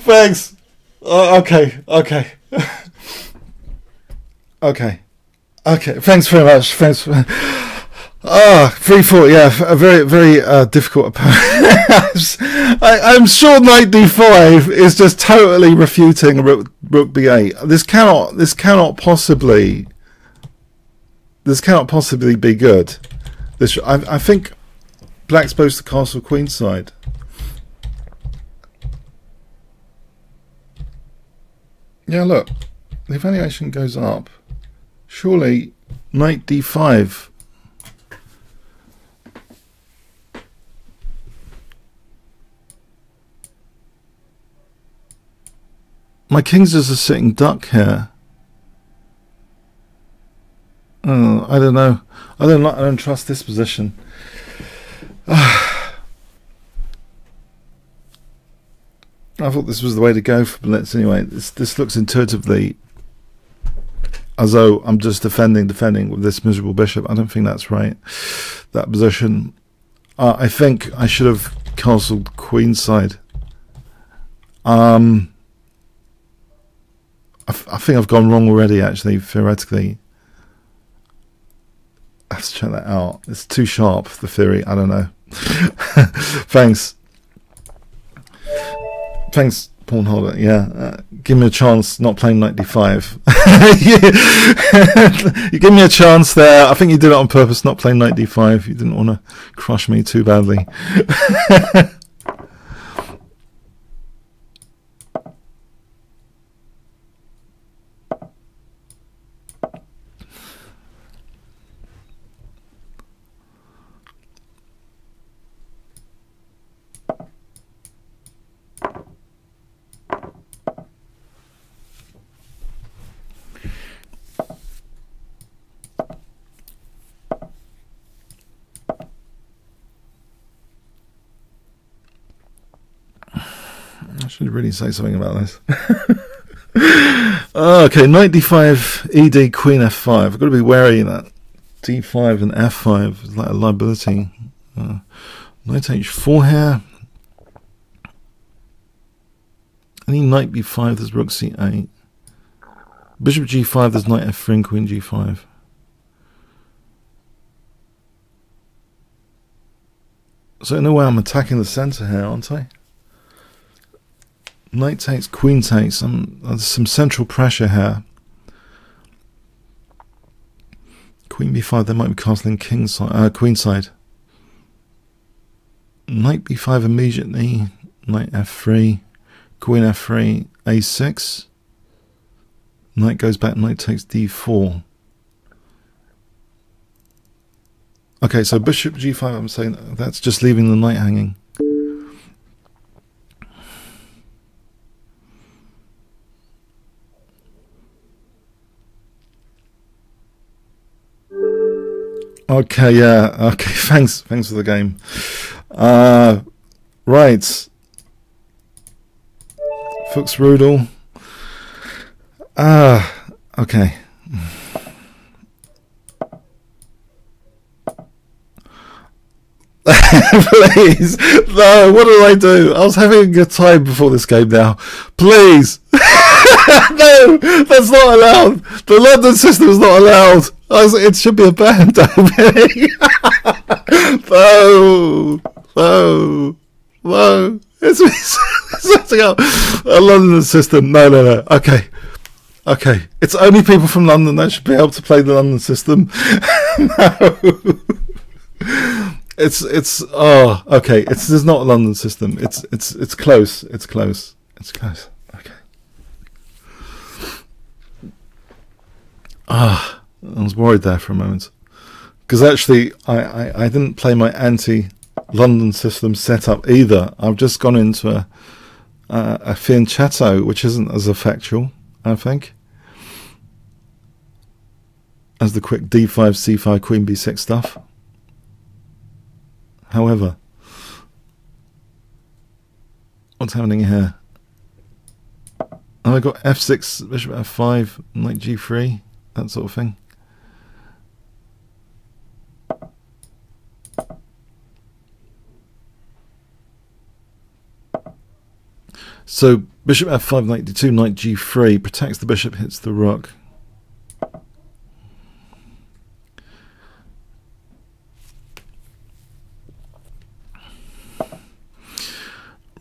Thanks. Okay. Thanks very much. Thanks. 3-4. Yeah, a very difficult opponent. I'm sure knight d5 is just totally refuting rook b8. This cannot possibly be good. I think black's supposed to castle queenside. Yeah, look, the evaluation goes up. Surely knight d5. My king's just a sitting duck here. Oh, I don't know. I don't trust this position. I thought this was the way to go for Blitz anyway. This looks intuitively as though I'm just defending with this miserable bishop. I don't think that's right, that position. I think I should have castled queenside. I think I've gone wrong already, actually, theoretically. I have to check that out. It's too sharp, the theory. I don't know. Thanks. Thanks, pawn holder. Yeah, give me a chance not playing knight d5. You give me a chance there. I think you did it on purpose, not playing knight d5. You didn't want to crush me too badly. I should really say something about this. Okay, knight d5, ed, queen f5. I've got to be wary of that. d5 and f5 is like a liability. Knight h4 here. Any knight b5, there's rook c8. Bishop g5, there's knight f3 and queen g5. So in a way I'm attacking the centre here, aren't I? Knight takes, queen takes. There's some central pressure here. Queen b5, they might be castling queenside. Knight b5 immediately. Knight f3. Queen f3. a6. Knight goes back, knight takes d4. Okay, so bishop g5, I'm saying that's just leaving the knight hanging. Okay, yeah, okay, thanks for the game. Right. Fuchs Rudel. Okay. Please, no, what did I do? I was having a good time before this game now. Please. No, that's not allowed. The London system is not allowed. It should be a ban, David. No. It's setting up a London system. No. Okay. It's only people from London that should be able to play the London system. No. It's okay. It's not a London system. It's close. It's close. Okay. I was worried there for a moment because actually I didn't play my anti-London system setup either. I've just gone into a fianchetto, which isn't as effectual, I think, as the quick d5, c5, queen b6 stuff. However, what's happening here? I got f6, bishop f5, knight g3, that sort of thing. So bishop f5, knight d2, knight g3 protects the bishop, hits the rook.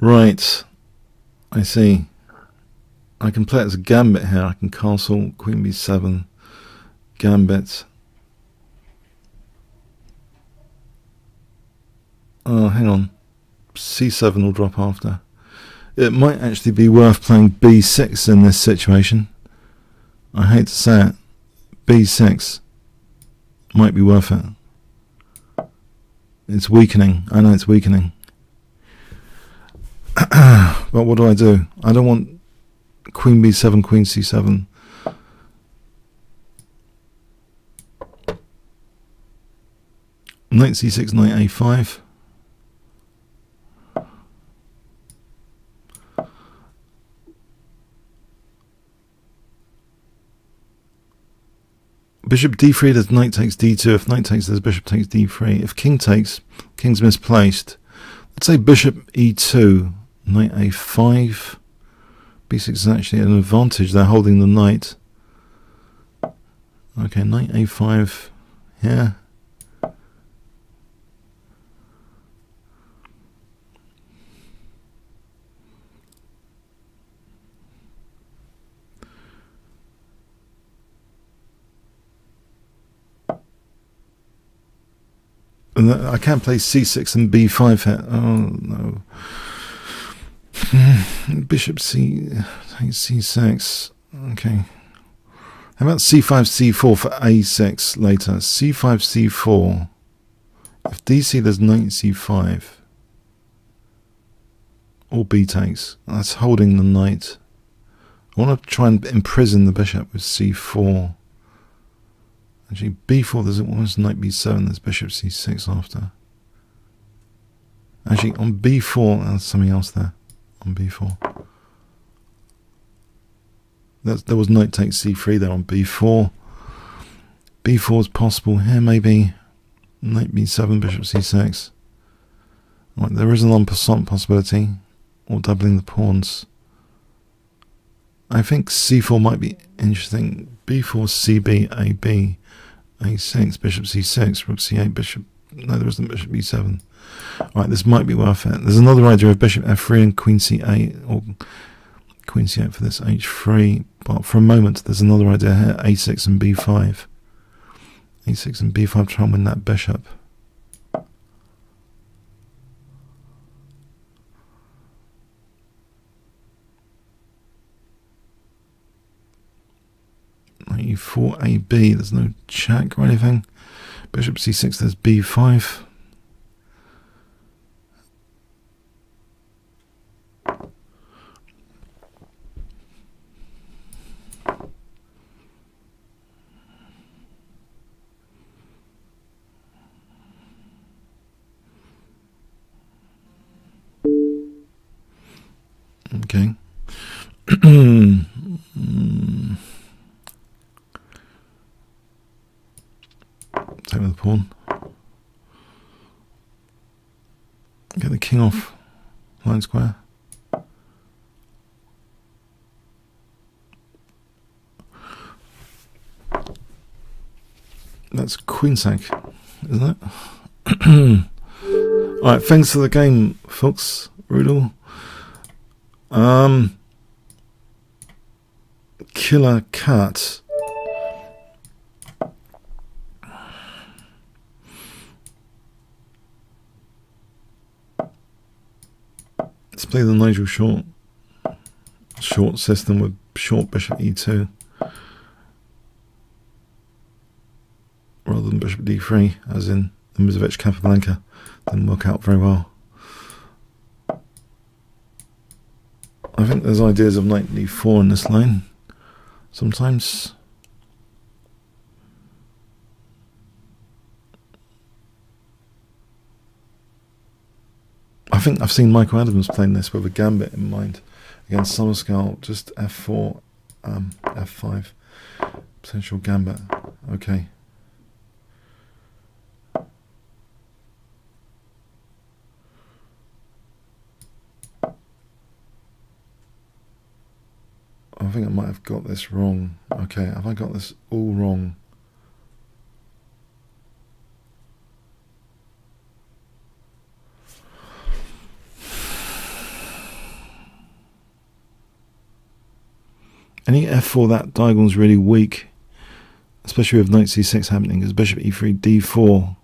Right, I see. I can play it as a gambit here. I can castle, queen b7, gambit. Oh, hang on. c7 will drop after. It might actually be worth playing b6 in this situation. I hate to say it. b6 might be worth it. It's weakening. I know it's weakening. But what do? I don't want queen b7, queen c7. Knight c6, knight a5. Bishop d3, there's knight takes d2. If knight takes, there's bishop takes d3. If king takes, king's misplaced. Let's say bishop e2, knight a5. b6 is actually an advantage. They're holding the knight. Okay, knight a5 here. And I can't play c6 and b5 here. Oh no. Bishop c takes c6. Okay. How about c5 c4 for a6 later? c5 c4. If dc, there's knight c5. Or b takes. That's holding the knight. I want to try and imprison the bishop with c4. Actually, b4, there's almost knight b7, there's bishop c6 after. Actually, on b4, there's something else there. On b4. There was knight takes c3 there on b4. b4 is possible here, maybe. Knight b7, bishop c6. Right, there is an en passant possibility, or doubling the pawns. I think c4 might be interesting. b4, cb, ab. a6, bishop c6, rook c8, bishop... No, there isn't bishop b7. Right, this might be worth it. There's another idea of bishop f3 and queen c8, or queen c8 for this h3, but for a moment there's another idea here, a6 and b5. a6 and b5 try and win that bishop. Knight e4, ab, there's no check or anything. Bishop c6, there's b5. Okay. Take with the pawn. Get the king off line square. That's queen sack, isn't it? Alright, thanks for the game, folks. Rudel. Killer cat. Let's play the Nigel short system with short bishop e2 rather than bishop d3, as in the Mizovic Capablanca. Didn't work out very well. I think there's ideas of knight d4 in this line sometimes. I think I've seen Michael Adams playing this with a gambit in mind against Summerskull, just f4, f5, potential gambit. Okay. I think I might have got this wrong. Okay, have I got this all wrong? Any f4, that diagonal's really weak, especially with knight c6 happening, because bishop e3, d4.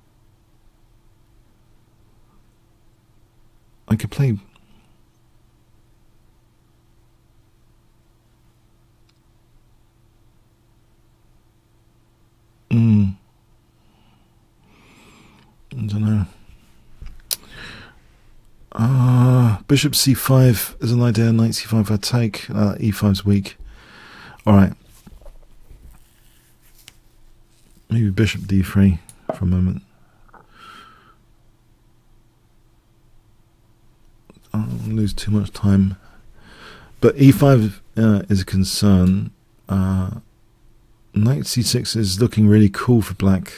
I could play... I don't know. Bishop c5 is an idea. Knight c5 I take. e5's weak. Alright. Maybe bishop d3 for a moment. I don't lose too much time. But e5 is a concern. Knight c6 is looking really cool for black.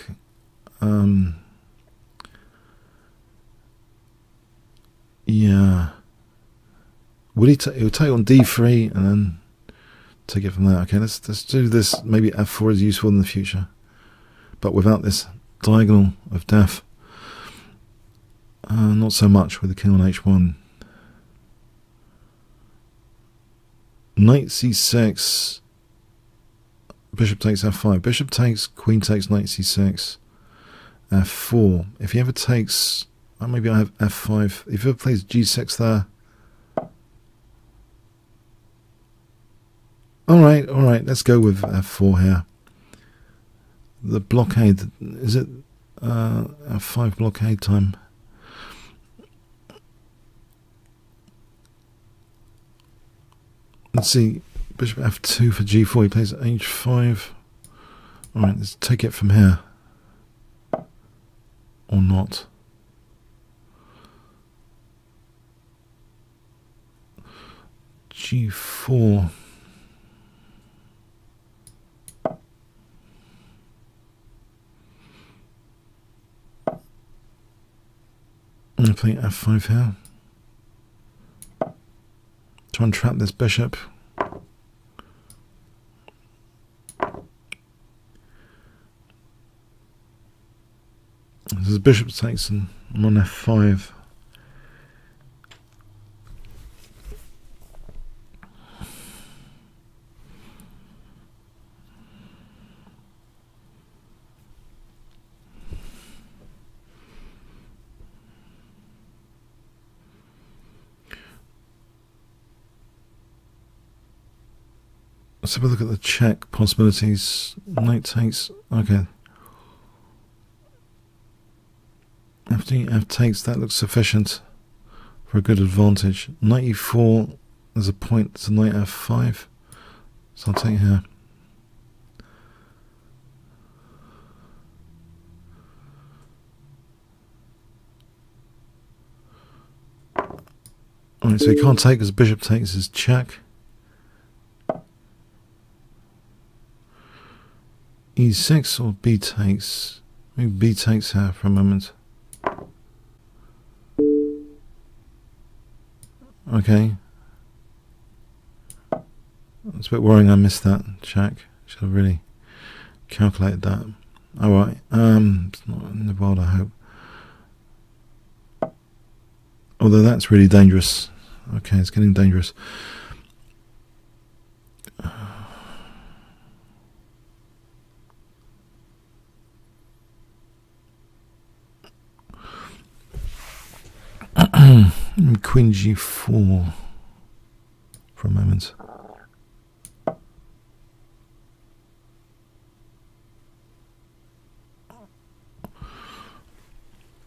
Yeah. Would he'll take on d3 and then take it from there. Okay, let's do this. Maybe f4 is useful in the future, but without this diagonal of death, not so much with the king on h1. Knight c6. Bishop takes f5. Bishop takes, queen takes, knight c6. f4. If he ever takes, maybe I have f5. If he ever plays g6 there. Alright, let's go with f4 here. The blockade, is it f5 blockade time? Let's see, bishop f2 for g4, he plays h5. Alright, let's take it from here. Or not. g4. I'm going to play f5 here. Try and trap this bishop. This Because bishop takes and I'm on f5. Let's have a look at the check possibilities. Knight takes, okay. After F takes, that looks sufficient for a good advantage. Knight e4, there's a point to knight f5, so I'll take here. Alright, so he can't take because bishop takes his check. E6 or B takes? Maybe B takes here for a moment. Okay. It's a bit worrying I missed that check. Should have really calculated that. Alright. It's not in the world, I hope. Although that's really dangerous. Okay, it's getting dangerous. Queen g4 for a moment.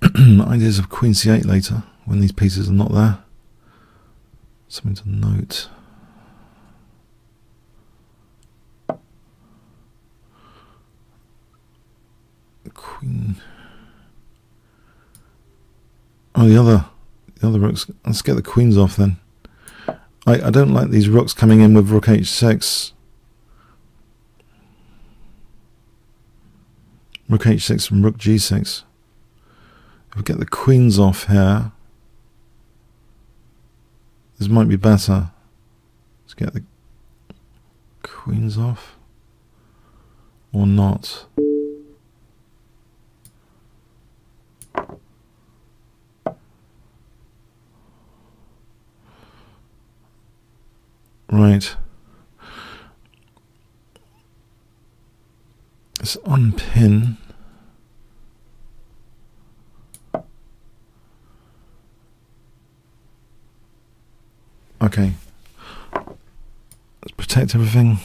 Ideas of queen c8 later when these pieces are not there. Something to note. Queen. Oh, the other rooks. Let's get the queens off then. I don't like these rooks coming in with rook h6. Rook h6 and rook g6. If we get the queens off here, this might be better. Let's get the queens off. Or not. Right. Let's unpin. Okay. Let's protect everything.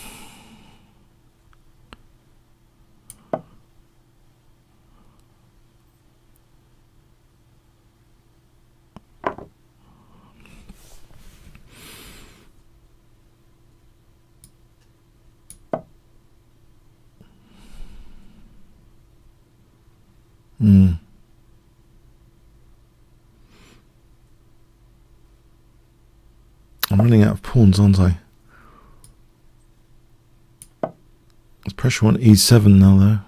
I'm running out of pawns, aren't I? There's pressure on e7 now, though.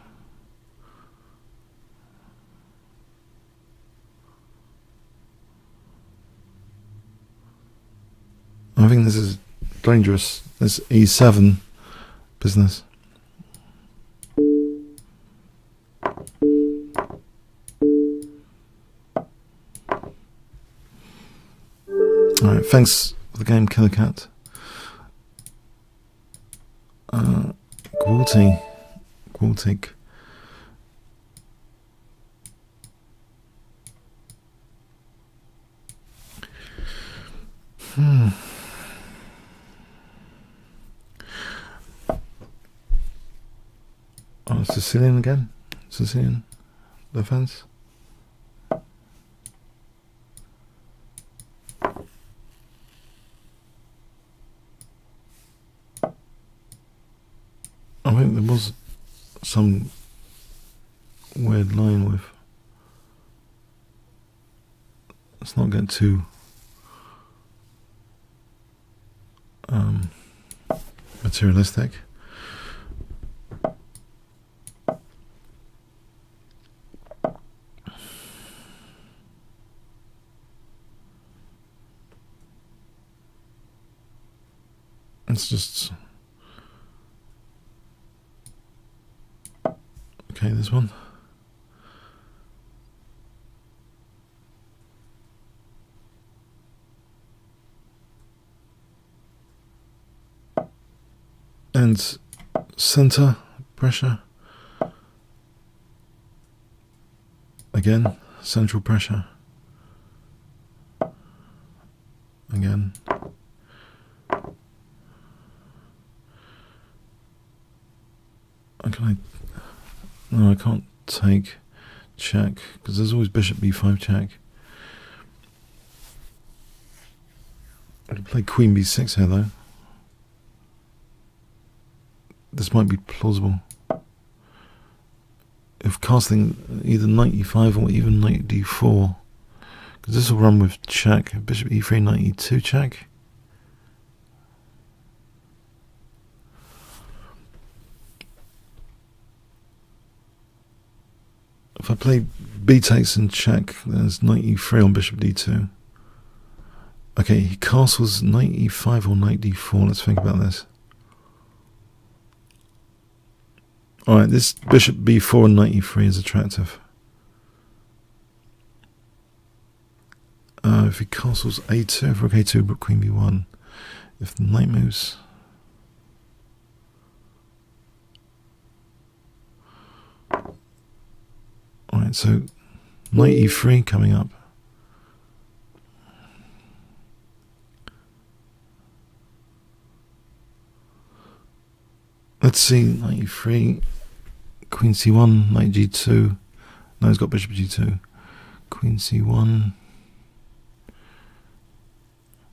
I think this is dangerous, this e7 business. Alright, thanks for the game, Killer Cat. Gwaltig. Oh, Sicilian again? Sicilian defense? I think there was some weird line with. Let's not get too materialistic. It's just okay, this one. And center pressure. Again, central pressure. Again. No, I can't take check because there's always bishop b5 check. I could play queen b6 here though. This might be plausible. If castling either knight e5 or even knight d4, because this will run with check. Bishop e3, knight e2 check. If I play b takes and check, there's knight e3 on bishop d2. Okay, he castles knight e5 or knight d4. Let's think about this. Alright, this bishop b4 and knight e3 is attractive. If he castles a2, rook a2, rook queen b1. If the knight moves... Alright, so knight e3 coming up. Let's see, knight e3, queen c1, knight g2. No, he's got bishop g2. Queen c1.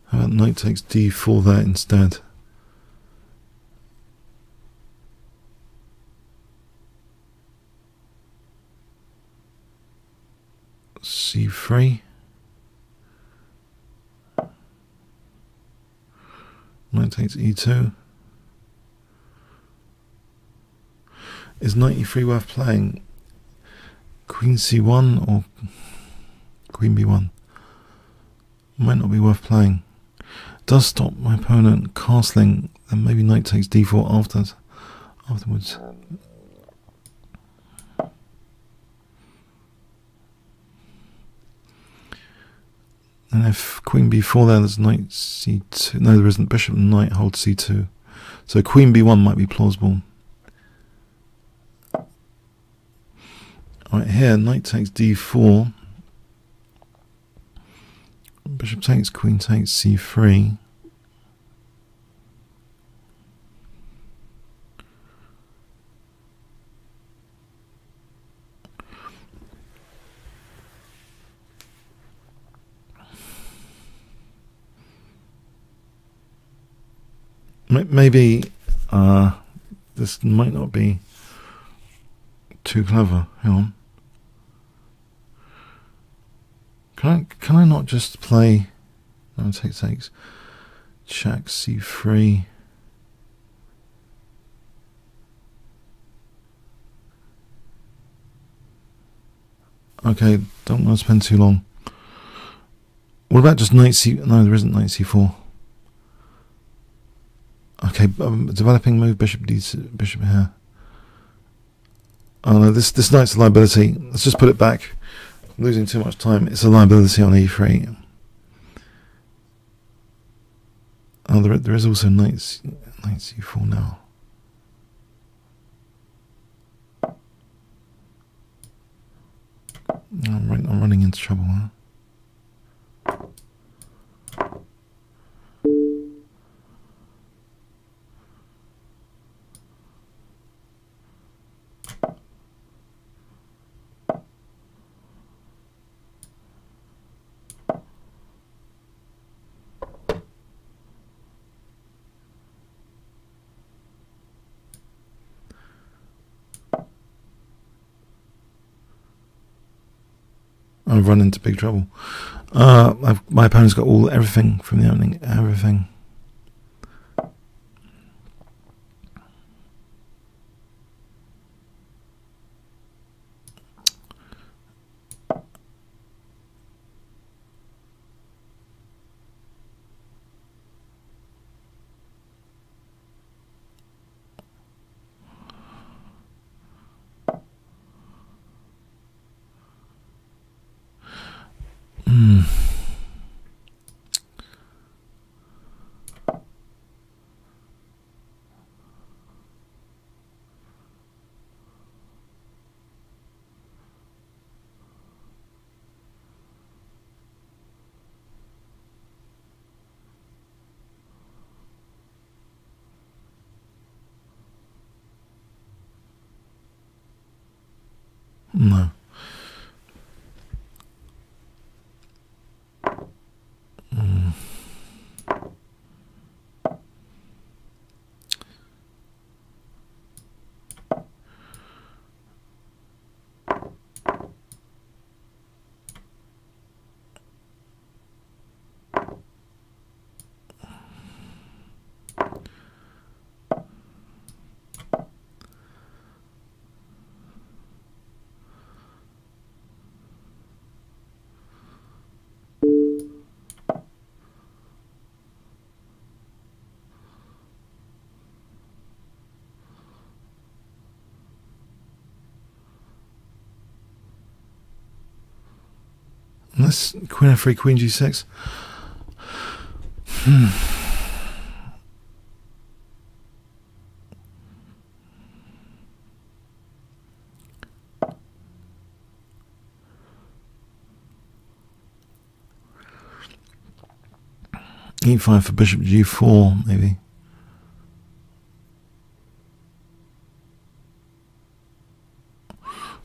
How about knight takes d4 there instead? c3. Knight takes e2. Is knight e3 worth playing? Queen c1 or queen b1? Might not be worth playing. Does stop my opponent castling, then maybe knight takes d4 afterwards. And if queen b4 there's knight c2. No, there isn't. Bishop and knight hold c2. So queen b1 might be plausible. Right here, knight takes d4. Bishop takes, queen takes c3. Maybe this might not be too clever. Hang on. Can I not just play? No, takes check c3. Okay, don't want to spend too long. What about just knight c? No, there isn't knight c4. Okay, developing move, bishop d2, bishop here. Oh no, this knight's a liability. Let's just put it back. I'm losing too much time. It's a liability on e3. Oh, there is also knight c4 now. I'm running into trouble, huh? I've run into big trouble. My opponent's got everything from the opening. Everything. No. Unless Queen F3, Queen G6. E5 for Bishop G4, maybe.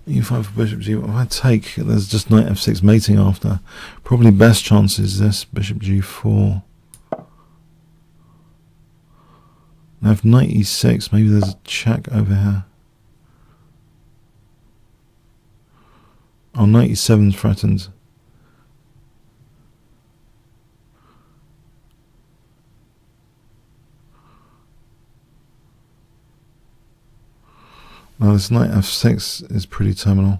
E5 for Bishop G4. If I take, there's just Knight F6 mating after. Probably best chance is this, Bishop G4. Now if Knight E6, maybe there's a check over here. Oh, Knight E7 is threatened. Now this Knight F6 is pretty terminal.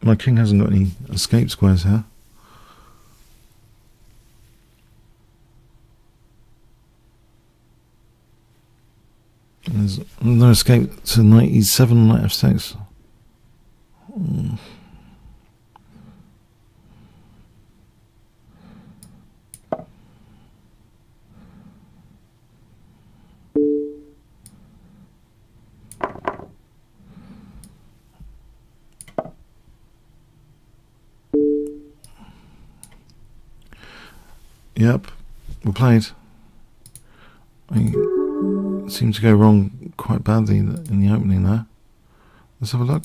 My king hasn't got any escape squares here. There's no escape to Knight E7, Knight F6. Yep, we played. Seemed to go wrong quite badly in the opening there. Let's have a look.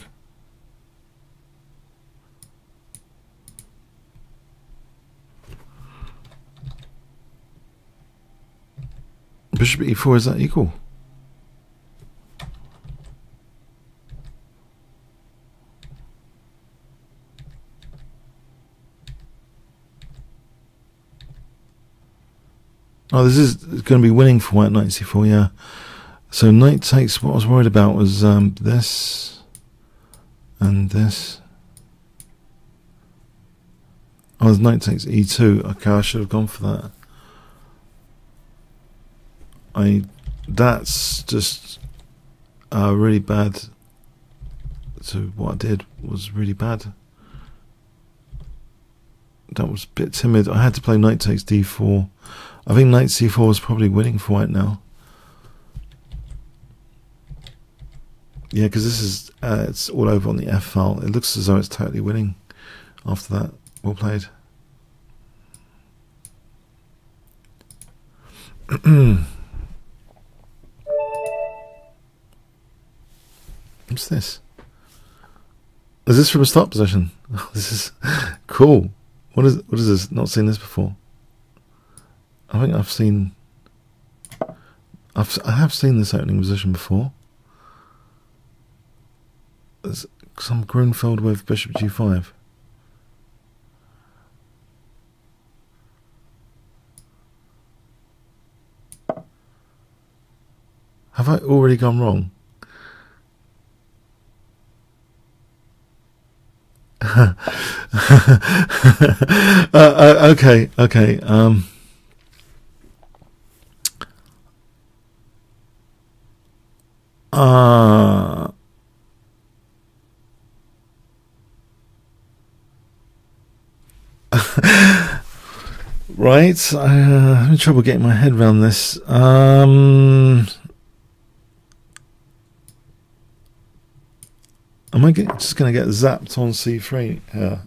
Bishop E4, is that equal? Oh, this is going to be winning for white, Knight C4, yeah. So Knight takes, what I was worried about was this and this. Oh, the Knight takes E2. Okay, I should have gone for that. That's just really bad. So what I did was really bad. That was a bit timid. I had to play Knight takes D4. I think Knight C4 is probably winning for white now. Yeah, because this is it's all over on the F file. It looks as though it's totally winning after that. Well played. What's this? Is this from a start position? This is cool. What is this? Not seen this before. I think I have seen this opening position before. There's some Grunfeld with Bishop G5. Have I already gone wrong? Okay. Right, I'm having trouble getting my head around this. Am I just going to get zapped on c3 here?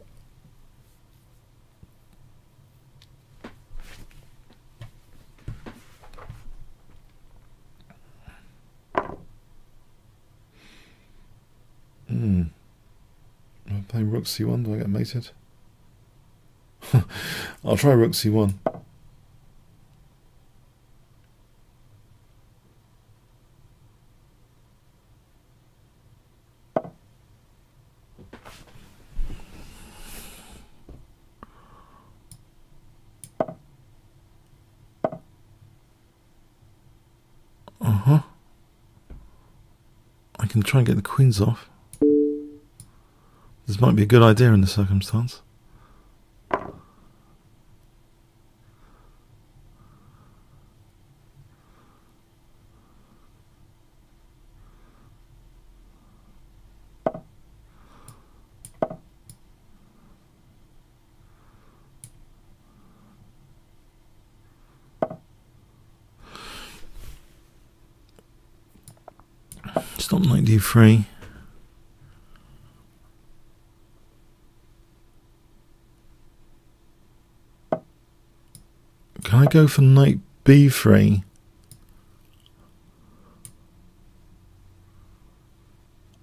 I play rook c1. Do I get mated? I'll try rook c1. I can try and get the queens off. This might be a good idea in the circumstance. Stop knight d3. Can I go for knight b3?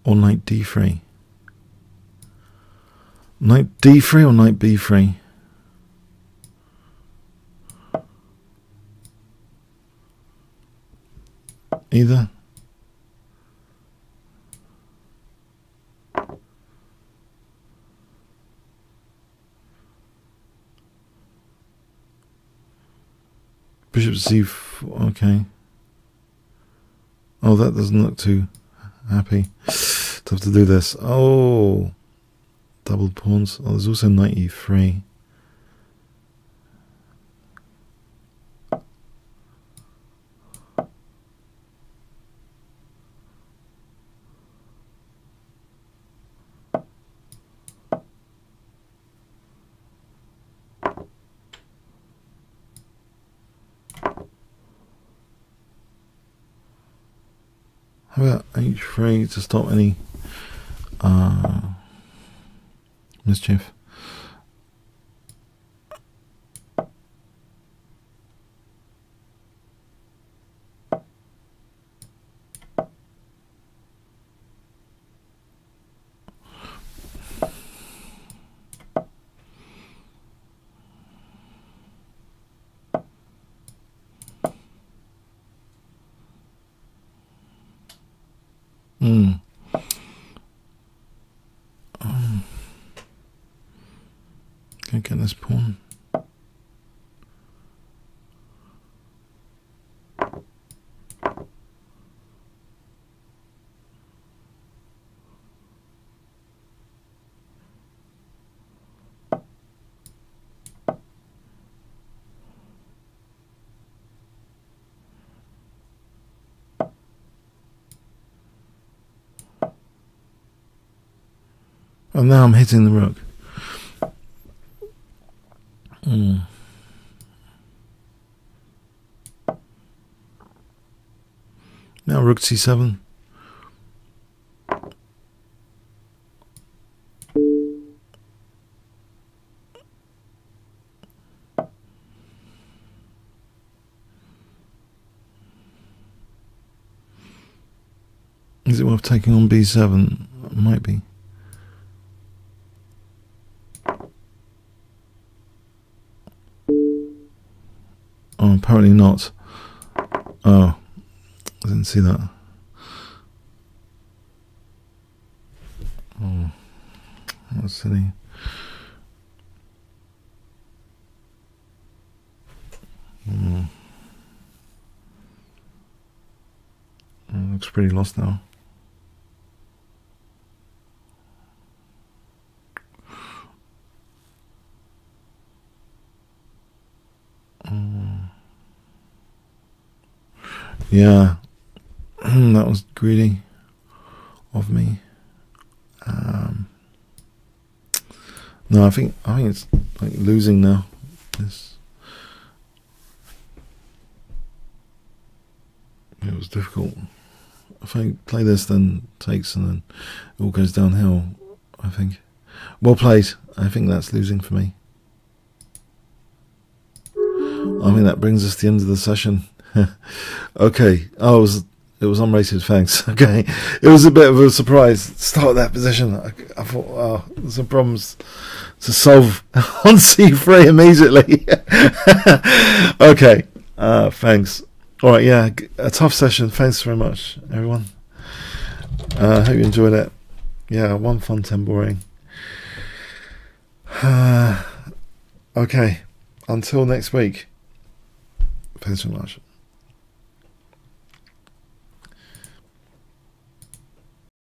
Or knight d3? Knight d3 or knight b3? Either. Bishop c4, okay. Oh, that doesn't look too happy to have to do this. Oh, double pawns. Oh, there's also knight e3. How about h3 to stop any mischief? Can't get this pawn. And now I'm hitting the rook. Now rook c7. Is it worth taking on b7? It might be. Oh, apparently not. Oh, I didn't see that. Oh, that's silly. It looks pretty lost now. Yeah, that was greedy of me. No, I think it's like losing now. It was difficult. if I play this, then takes, and then it all goes downhill, I think. Well played. I think that's losing for me. I mean, that brings us to the end of the session. Okay. Oh, it was unrated, thanks. Okay. It was a bit of a surprise to start that position. I thought, oh, there's some problems to solve on c3 immediately. Okay. Thanks. Alright, yeah, a tough session. Thanks very much, everyone. Hope you enjoyed it. Yeah, 1 fun, 10 boring. Okay, until next week. Thanks so much.